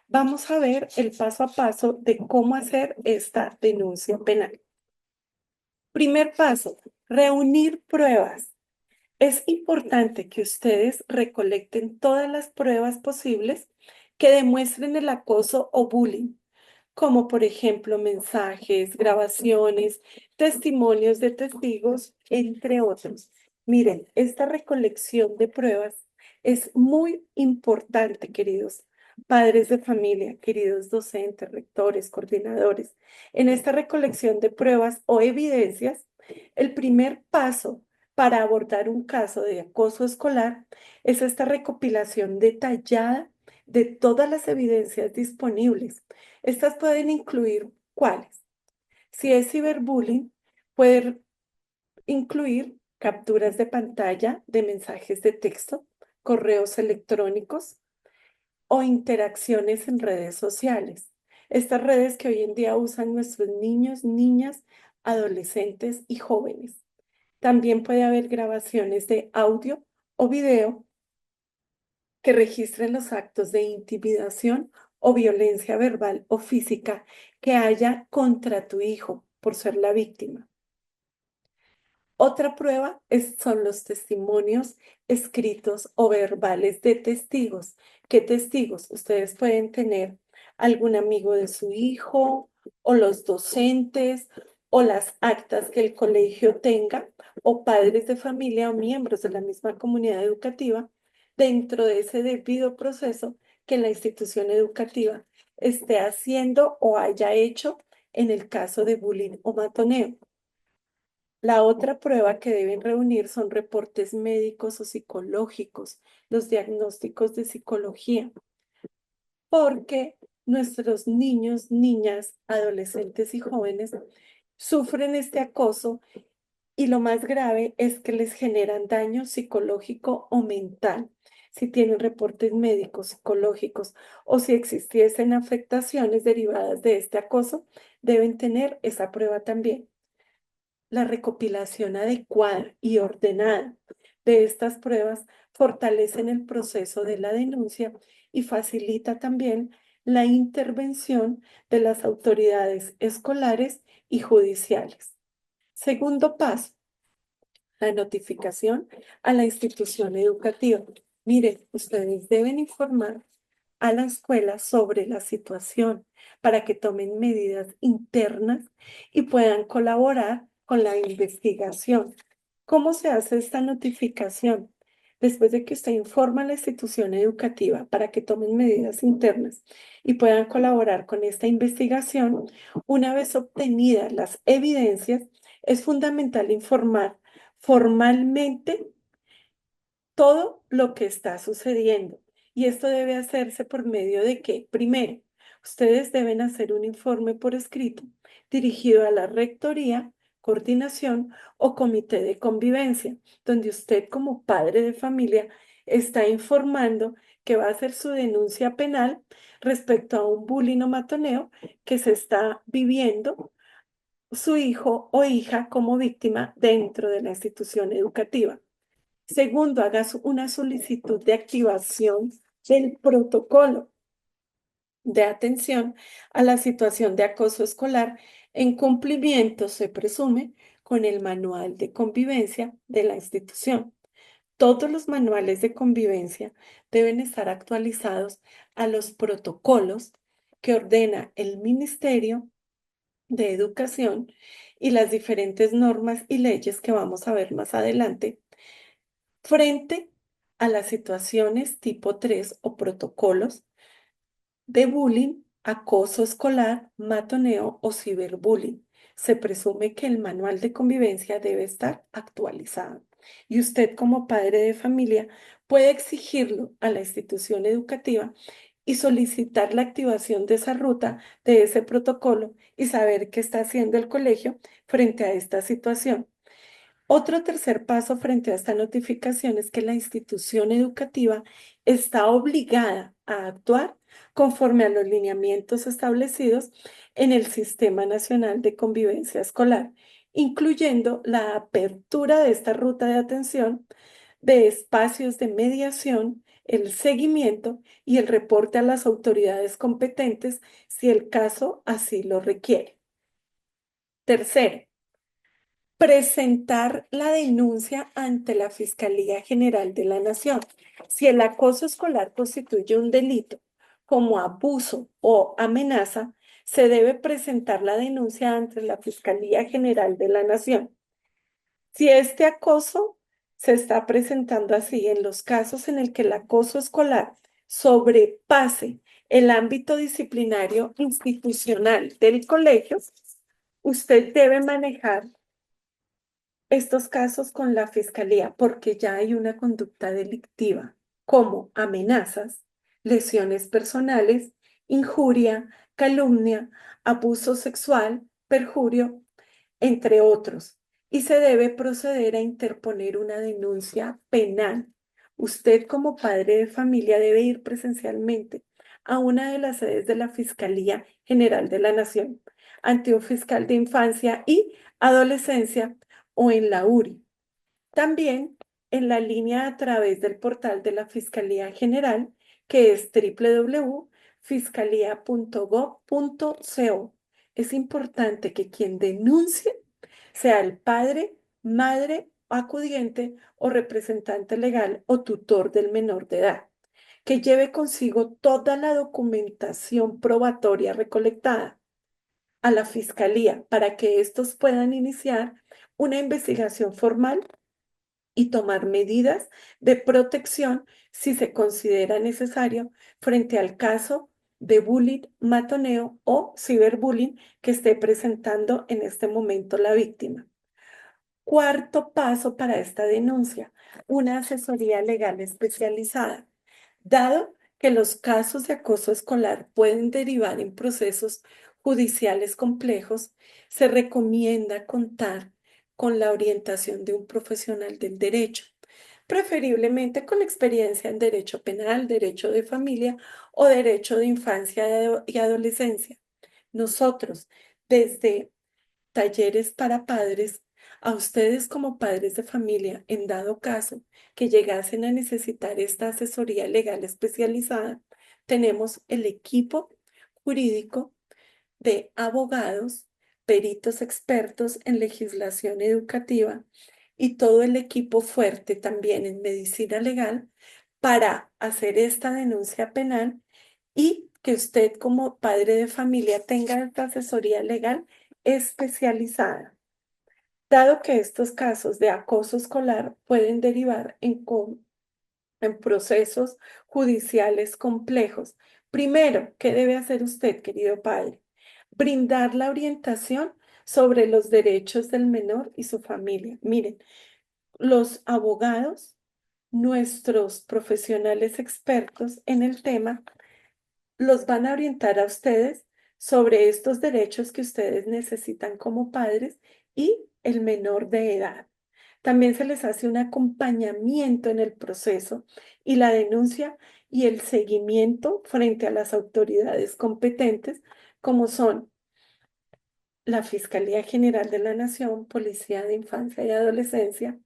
Vamos a ver el paso a paso de cómo hacer esta denuncia penal. Primer paso, reunir pruebas. Es importante que ustedes recolecten todas las pruebas posibles que demuestren el acoso o bullying, como por ejemplo mensajes, grabaciones, testimonios de testigos, entre otros. Miren, esta recolección de pruebas es muy importante, queridos padres de familia, queridos docentes, rectores, coordinadores. En esta recolección de pruebas o evidencias, el primer paso para abordar un caso de acoso escolar es esta recopilación detallada de todas las evidencias disponibles. Estas pueden incluir cuáles. Si es ciberbullying, puede incluir capturas de pantalla de mensajes de texto, correos electrónicos o interacciones en redes sociales. Estas redes que hoy en día usan nuestros niños, niñas, adolescentes y jóvenes. También puede haber grabaciones de audio o video que registren los actos de intimidación o violencia verbal o física que haya contra tu hijo por ser la víctima. Otra prueba son los testimonios escritos o verbales de testigos. ¿Qué testigos? Ustedes pueden tener algún amigo de su hijo o los docentes o las actas que el colegio tenga o padres de familia o miembros de la misma comunidad educativa dentro de ese debido proceso que la institución educativa esté haciendo o haya hecho en el caso de bullying o matoneo. La otra prueba que deben reunir son reportes médicos o psicológicos, los diagnósticos de psicología, porque nuestros niños, niñas, adolescentes y jóvenes sufren este acoso y lo más grave es que les generan daño psicológico o mental. Si tienen reportes médicos, psicológicos o si existiesen afectaciones derivadas de este acoso, deben tener esa prueba también. La recopilación adecuada y ordenada de estas pruebas fortalecen el proceso de la denuncia y facilita también la intervención de las autoridades escolares y judiciales. Segundo paso, la notificación a la institución educativa. Miren, ustedes deben informar a la escuela sobre la situación para que tomen medidas internas y puedan colaborar con la investigación. ¿Cómo se hace esta notificación? Después de que usted informa a la institución educativa para que tomen medidas internas y puedan colaborar con esta investigación, una vez obtenidas las evidencias, es fundamental informar formalmente todo lo que está sucediendo. Y esto debe hacerse por medio de que, primero, ustedes deben hacer un informe por escrito dirigido a la rectoría, coordinación o comité de convivencia, donde usted como padre de familia está informando que va a hacer su denuncia penal respecto a un bullying o matoneo que se está viviendo su hijo o hija como víctima dentro de la institución educativa. Segundo, hagas una solicitud de activación del protocolo de atención a la situación de acoso escolar en cumplimiento, se presume, con el manual de convivencia de la institución. Todos los manuales de convivencia deben estar actualizados a los protocolos que ordena el Ministerio de Educación y las diferentes normas y leyes que vamos a ver más adelante frente a las situaciones tipo 3 o protocolos de bullying, acoso escolar, matoneo o ciberbullying. Se presume que el manual de convivencia debe estar actualizado y usted como padre de familia puede exigirlo a la institución educativa y solicitar la activación de esa ruta, de ese protocolo y saber qué está haciendo el colegio frente a esta situación. Otro tercer paso frente a esta notificación es que la institución educativa está obligada a actuar conforme a los lineamientos establecidos en el Sistema Nacional de Convivencia Escolar, incluyendo la apertura de esta ruta de atención, de espacios de mediación, el seguimiento y el reporte a las autoridades competentes si el caso así lo requiere. Tercero, presentar la denuncia ante la Fiscalía General de la Nación. Si el acoso escolar constituye un delito como abuso o amenaza, se debe presentar la denuncia ante la Fiscalía General de la Nación. Si este acoso se está presentando así en los casos en el que el acoso escolar sobrepase el ámbito disciplinario institucional del colegio, usted debe manejar estos casos con la fiscalía porque ya hay una conducta delictiva, como amenazas, lesiones personales, injuria, calumnia, abuso sexual, perjurio, entre otros, y se debe proceder a interponer una denuncia penal. Usted como padre de familia debe ir presencialmente a una de las sedes de la Fiscalía General de la Nación, ante un fiscal de infancia y adolescencia o en la URI. También en la línea a través del portal de la Fiscalía General, que es www.fiscalía.gov.co. Es importante que quien denuncie sea el padre, madre, acudiente o representante legal o tutor del menor de edad, que lleve consigo toda la documentación probatoria recolectada a la fiscalía para que estos puedan iniciar una investigación formal y tomar medidas de protección si se considera necesario frente al caso de bullying, matoneo o ciberbullying que esté presentando en este momento la víctima. Cuarto paso para esta denuncia, una asesoría legal especializada. Dado que los casos de acoso escolar pueden derivar en procesos judiciales complejos, se recomienda contar con la orientación de un profesional del derecho, preferiblemente con experiencia en derecho penal, derecho de familia o derecho de infancia y adolescencia. Nosotros, desde talleres para padres, a ustedes como padres de familia, en dado caso que llegasen a necesitar esta asesoría legal especializada, tenemos el equipo jurídico de abogados, peritos expertos en legislación educativa y todo el equipo fuerte también en medicina legal para hacer esta denuncia penal y que usted como padre de familia tenga esta asesoría legal especializada, dado que estos casos de acoso escolar pueden derivar en procesos judiciales complejos. Primero, ¿qué debe hacer usted, querido padre? Brindar la orientación sobre los derechos del menor y su familia. Miren, los abogados nuestros profesionales expertos en el tema los van a orientar a ustedes sobre estos derechos que ustedes necesitan como padres y el menor de edad. También se les hace un acompañamiento en el proceso y la denuncia y el seguimiento frente a las autoridades competentes, como son la Fiscalía General de la Nación, Policía de Infancia y Adolescencia,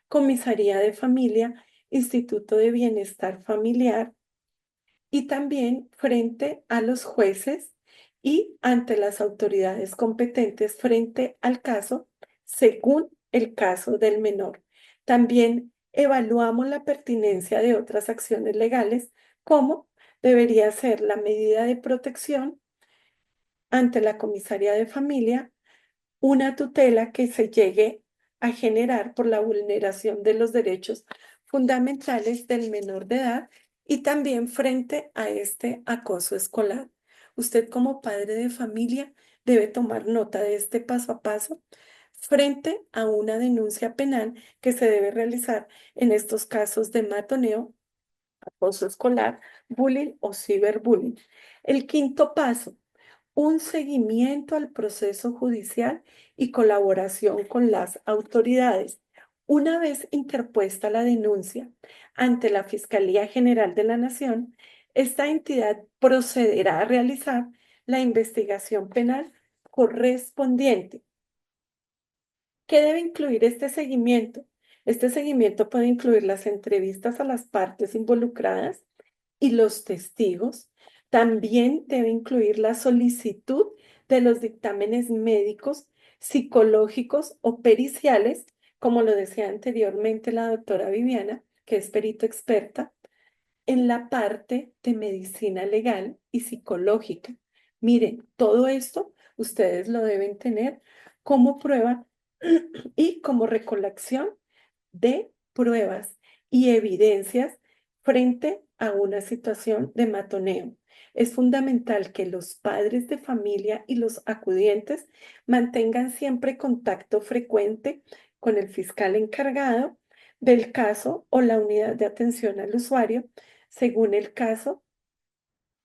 Comisaría de Familia, Instituto de Bienestar Familiar, y también frente a los jueces y ante las autoridades competentes frente al caso, según el caso del menor. También evaluamos la pertinencia de otras acciones legales, como debería ser la medida de protección ante la comisaría de familia, una tutela que se llegue a generar por la vulneración de los derechos fundamentales del menor de edad y también frente a este acoso escolar. Usted como padre de familia debe tomar nota de este paso a paso frente a una denuncia penal que se debe realizar en estos casos de matoneo, acoso escolar, bullying o ciberbullying. El quinto paso, un seguimiento al proceso judicial y colaboración con las autoridades. Una vez interpuesta la denuncia ante la Fiscalía General de la Nación, esta entidad procederá a realizar la investigación penal correspondiente. ¿Qué debe incluir este seguimiento? Este seguimiento puede incluir las entrevistas a las partes involucradas y los testigos. También debe incluir la solicitud de los dictámenes médicos, psicológicos o periciales, como lo decía anteriormente la doctora Viviana, que es perito experta en la parte de medicina legal y psicológica. Miren, todo esto ustedes lo deben tener como prueba y como recolección de pruebas y evidencias frente a una situación de matoneo. Es fundamental que los padres de familia y los acudientes mantengan siempre contacto frecuente con el fiscal encargado del caso o la unidad de atención al usuario, según el caso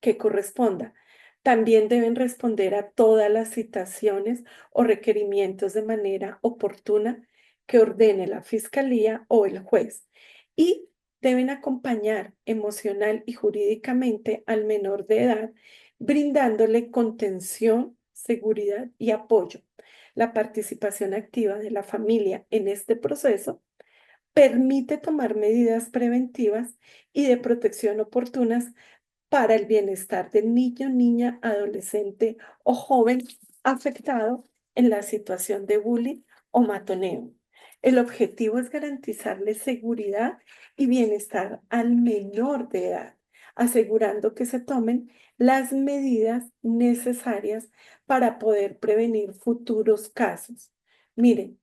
que corresponda. También deben responder a todas las citaciones o requerimientos de manera oportuna que ordene la fiscalía o el juez y deben acompañar emocional y jurídicamente al menor de edad, brindándole contención, seguridad y apoyo. La participación activa de la familia en este proceso permite tomar medidas preventivas y de protección oportunas para el bienestar del niño, niña, adolescente o joven afectado en la situación de bullying o matoneo. El objetivo es garantizarle seguridad y bienestar al menor de edad, asegurando que se tomen las medidas necesarias para poder prevenir futuros casos. Miren,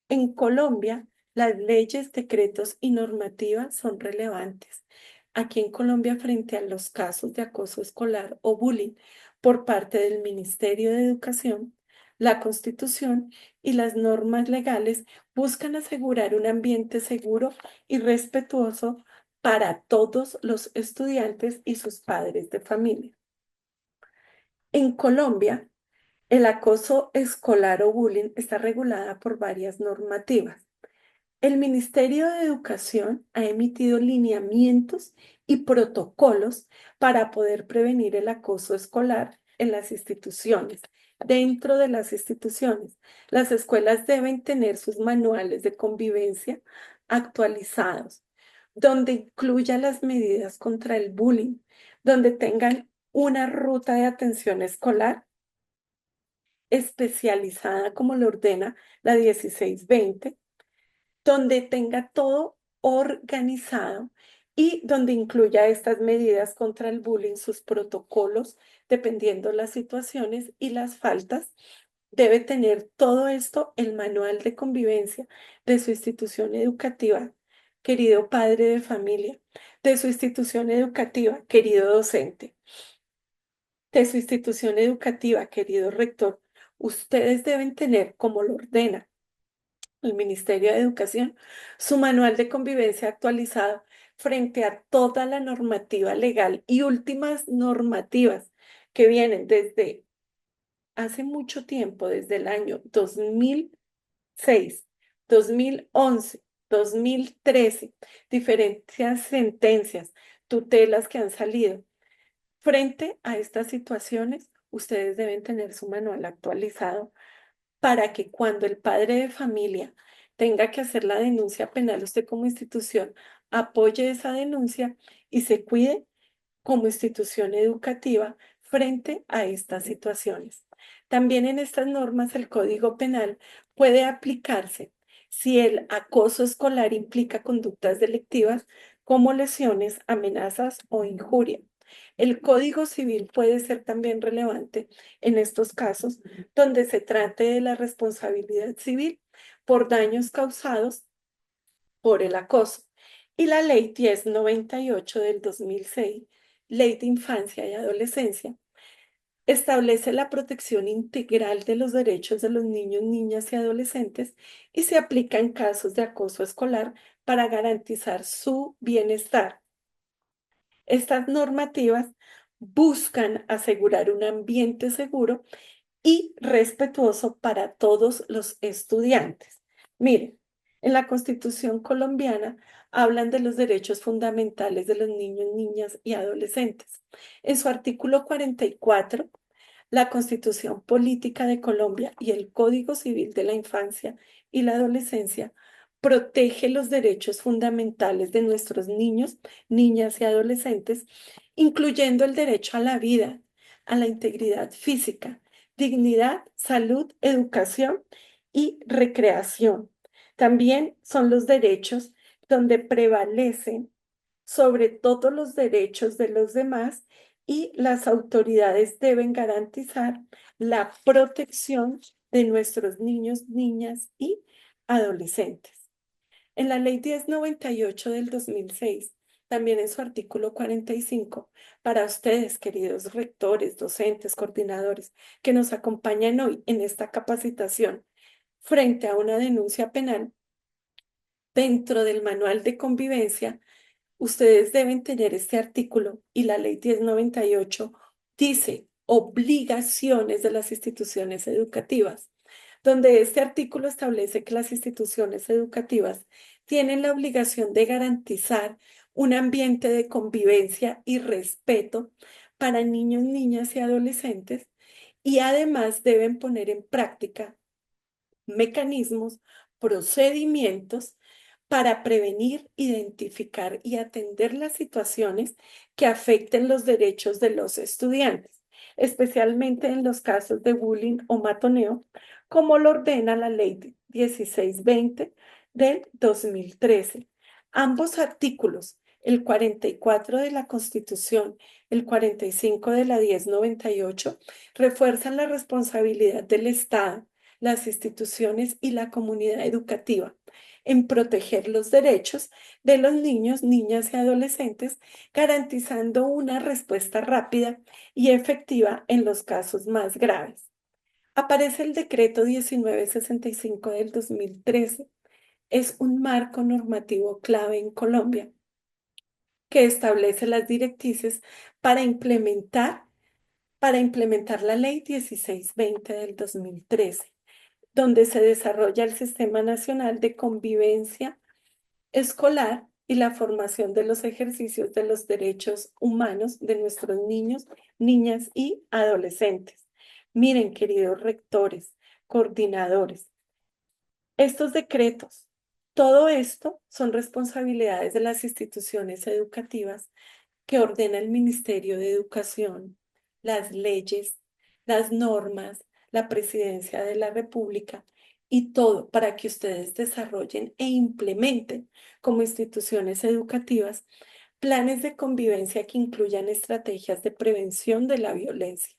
en Colombia, las leyes, decretos y normativas son relevantes. Aquí en Colombia, frente a los casos de acoso escolar o bullying por parte del Ministerio de Educación, la Constitución y las normas legales buscan asegurar un ambiente seguro y respetuoso para todos los estudiantes y sus padres de familia. En Colombia, el acoso escolar o bullying está regulada por varias normativas. El Ministerio de Educación ha emitido lineamientos y protocolos para poder prevenir el acoso escolar en las instituciones. Dentro de las instituciones, las escuelas deben tener sus manuales de convivencia actualizados, donde incluya las medidas contra el bullying, donde tengan una ruta de atención escolar especializada como lo ordena la 1620, donde tenga todo organizado y donde incluya estas medidas contra el bullying, sus protocolos, dependiendo las situaciones y las faltas. Debe tener todo esto el manual de convivencia de su institución educativa, querido padre de familia, de su institución educativa, querido docente, de su institución educativa, querido rector. Ustedes deben tener, como lo ordena el Ministerio de Educación, su manual de convivencia actualizado frente a toda la normativa legal y últimas normativas que vienen desde hace mucho tiempo, desde el año 2006, 2011, 2013, diferentes sentencias, tutelas que han salido. Frente a estas situaciones, ustedes deben tener su manual actualizado para que cuando el padre de familia tenga que hacer la denuncia penal, usted como institución apoye esa denuncia y se cuide como institución educativa frente a estas situaciones. También en estas normas el Código Penal puede aplicarse si el acoso escolar implica conductas delictivas como lesiones, amenazas o injuria. El Código Civil puede ser también relevante en estos casos donde se trate de la responsabilidad civil por daños causados por el acoso. Y la Ley 1098 del 2006, Ley de Infancia y Adolescencia, establece la protección integral de los derechos de los niños, niñas y adolescentes y se aplica en casos de acoso escolar para garantizar su bienestar. Estas normativas buscan asegurar un ambiente seguro y respetuoso para todos los estudiantes. Miren, en la Constitución colombiana hablan de los derechos fundamentales de los niños, niñas y adolescentes. En su artículo 44, la Constitución Política de Colombia y el Código Civil de la Infancia y la Adolescencia protege los derechos fundamentales de nuestros niños, niñas y adolescentes, incluyendo el derecho a la vida, a la integridad física, dignidad, salud, educación y recreación. También son los derechos donde prevalecen sobre todos los derechos de los demás y las autoridades deben garantizar la protección de nuestros niños, niñas y adolescentes. En la Ley 1098 del 2006, también en su artículo 45, para ustedes, queridos rectores, docentes, coordinadores, que nos acompañan hoy en esta capacitación frente a una denuncia penal, dentro del manual de convivencia, ustedes deben tener este artículo y la Ley 1098 dice obligaciones de las instituciones educativas, donde este artículo establece que las instituciones educativas tienen la obligación de garantizar un ambiente de convivencia y respeto para niños, niñas y adolescentes y además deben poner en práctica mecanismos, procedimientos para prevenir, identificar y atender las situaciones que afecten los derechos de los estudiantes, especialmente en los casos de bullying o matoneo, como lo ordena la Ley 1620 del 2013. Ambos artículos, el 44 de la Constitución, el 45 de la 1098, refuerzan la responsabilidad del Estado, las instituciones y la comunidad educativa en proteger los derechos de los niños, niñas y adolescentes, garantizando una respuesta rápida y efectiva en los casos más graves. Aparece el decreto 1965 del 2013. Es un marco normativo clave en Colombia que establece las directrices para implementar, la ley 1620 del 2013, donde se desarrolla el Sistema Nacional de Convivencia Escolar y la formación de los ejercicios de los derechos humanos de nuestros niños, niñas y adolescentes. Miren, queridos rectores, coordinadores, estos decretos, todo esto son responsabilidades de las instituciones educativas que ordena el Ministerio de Educación, las leyes, las normas, la Presidencia de la República y todo para que ustedes desarrollen e implementen como instituciones educativas planes de convivencia que incluyan estrategias de prevención de la violencia.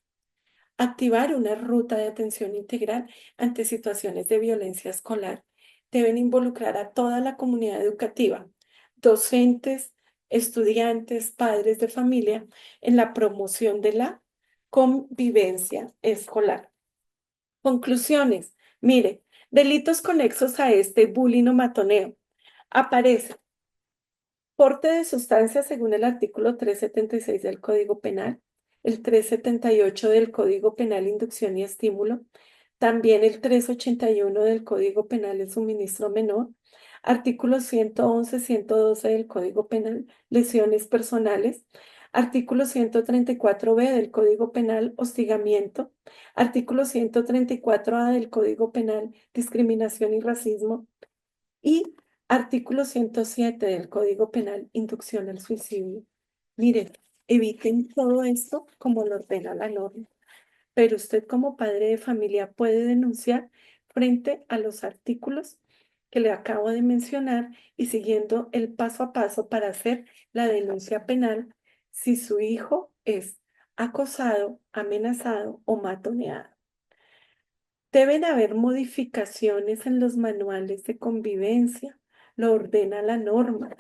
Activar una ruta de atención integral ante situaciones de violencia escolar. Deben involucrar a toda la comunidad educativa, docentes, estudiantes, padres de familia, en la promoción de la convivencia escolar. Conclusiones. Mire, Delitos conexos a este bullying o matoneo. Aparece porte de sustancias según el artículo 376 del Código Penal, el 378 del Código Penal, inducción y estímulo, también el 381 del Código Penal, el suministro menor, artículos 111, 112 del Código Penal, lesiones personales, artículo 134b del Código Penal, hostigamiento, artículo 134a del Código Penal, discriminación y racismo, y artículo 107 del Código Penal, inducción al suicidio. Miren, eviten todo esto como lo ordena la norma, pero usted como padre de familia puede denunciar frente a los artículos que le acabo de mencionar y siguiendo el paso a paso para hacer la denuncia penal si su hijo es acosado, amenazado o matoneado. Deben haber modificaciones en los manuales de convivencia, lo ordena la norma.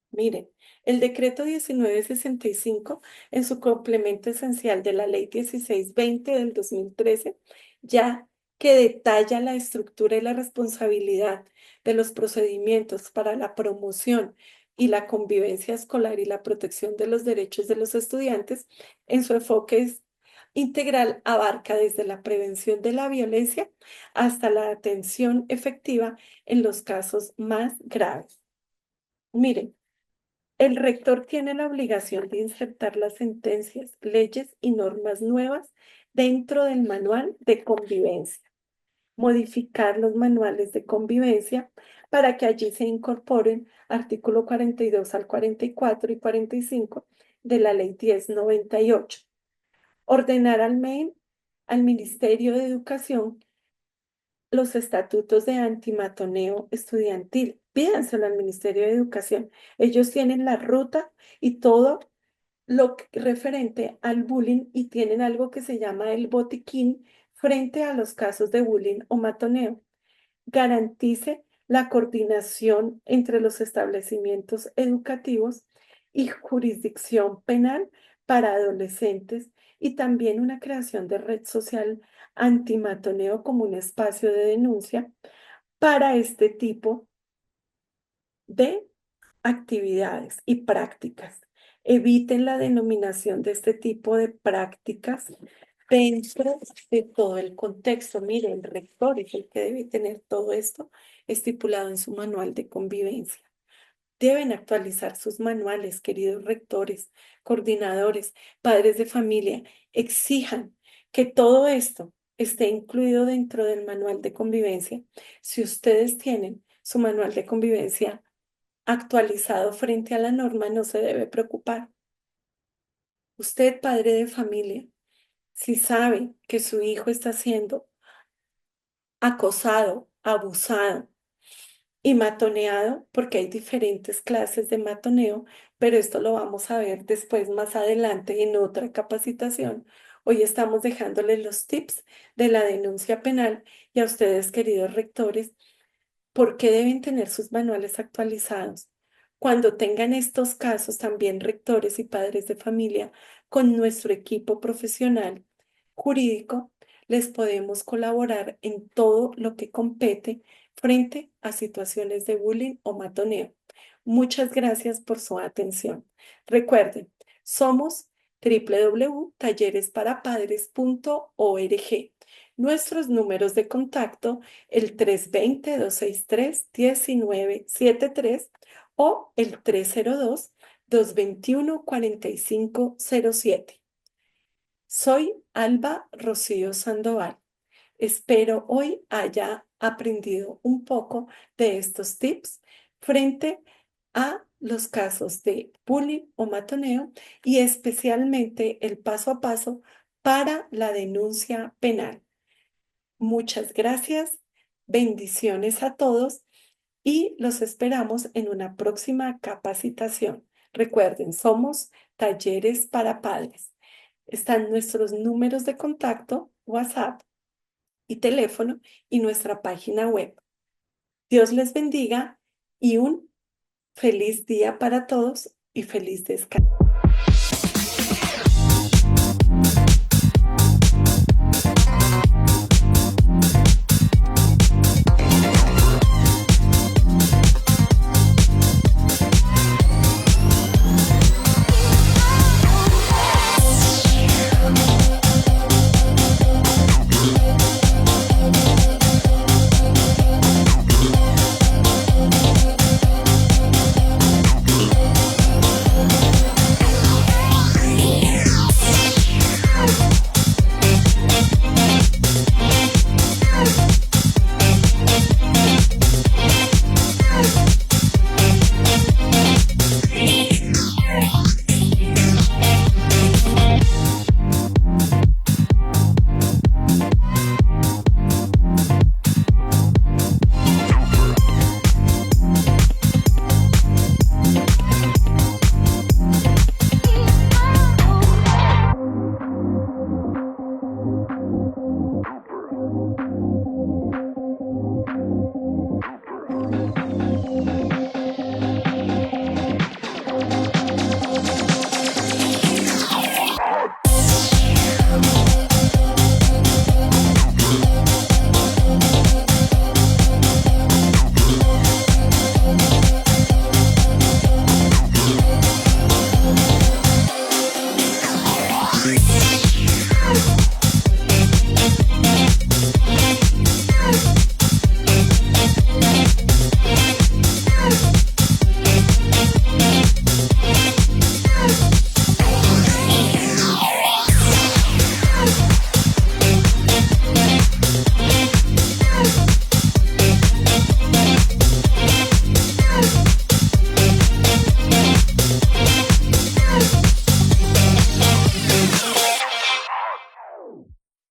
Miren, el decreto 1965, en su complemento esencial de la ley 1620 del 2013, ya que detalla la estructura y la responsabilidad de los procedimientos para la promoción y la convivencia escolar y la protección de los derechos de los estudiantes, en su enfoque integral abarca desde la prevención de la violencia hasta la atención efectiva en los casos más graves. Miren, el rector tiene la obligación de insertar las sentencias, leyes y normas nuevas dentro del manual de convivencia, modificar los manuales de convivencia para que allí se incorporen artículo 42 al 44 y 45 de la ley 1098. Ordenar al MEN, al Ministerio de Educación, los estatutos de antimatoneo estudiantil. Pídanselo al Ministerio de Educación. Ellos tienen la ruta y todo referente al bullying y tienen algo que se llama el botiquín frente a los casos de bullying o matoneo. Garantice la coordinación entre los establecimientos educativos y jurisdicción penal para adolescentes y también una creación de red social antimatoneo como un espacio de denuncia para este tipo de actividades y prácticas. Eviten la denominación de este tipo de prácticas dentro de todo el contexto. Mire, el rector es el que debe tener todo esto estipulado en su manual de convivencia. Deben actualizar sus manuales, queridos rectores, coordinadores, padres de familia. Exijan que todo esto esté incluido dentro del manual de convivencia. Si ustedes tienen su manual de convivencia actualizado frente a la norma, no se debe preocupar. Usted, padre de familia, si sabe que su hijo está siendo acosado, abusado y matoneado, porque hay diferentes clases de matoneo, pero esto lo vamos a ver después, más adelante, en otra capacitación. Hoy estamos dejándoles los tips de la denuncia penal y a ustedes, queridos rectores, ¿por qué deben tener sus manuales actualizados? Cuando tengan estos casos, también rectores y padres de familia, con nuestro equipo profesional jurídico, les podemos colaborar en todo lo que compete frente a situaciones de bullying o matoneo. Muchas gracias por su atención. Recuerden, somos www.talleresparapadres.org. Nuestros números de contacto, el 320-263-1973 o el 302-221-4507. Soy Alba Rocío Sandoval. Espero hoy haya aprendido un poco de estos tips frente a los casos de bullying o matoneo y especialmente el paso a paso para la denuncia penal. Muchas gracias, bendiciones a todos y los esperamos en una próxima capacitación. Recuerden, somos Talleres para Padres. Están nuestros números de contacto, WhatsApp y teléfono y nuestra página web. Dios les bendiga y un feliz día para todos y feliz descanso.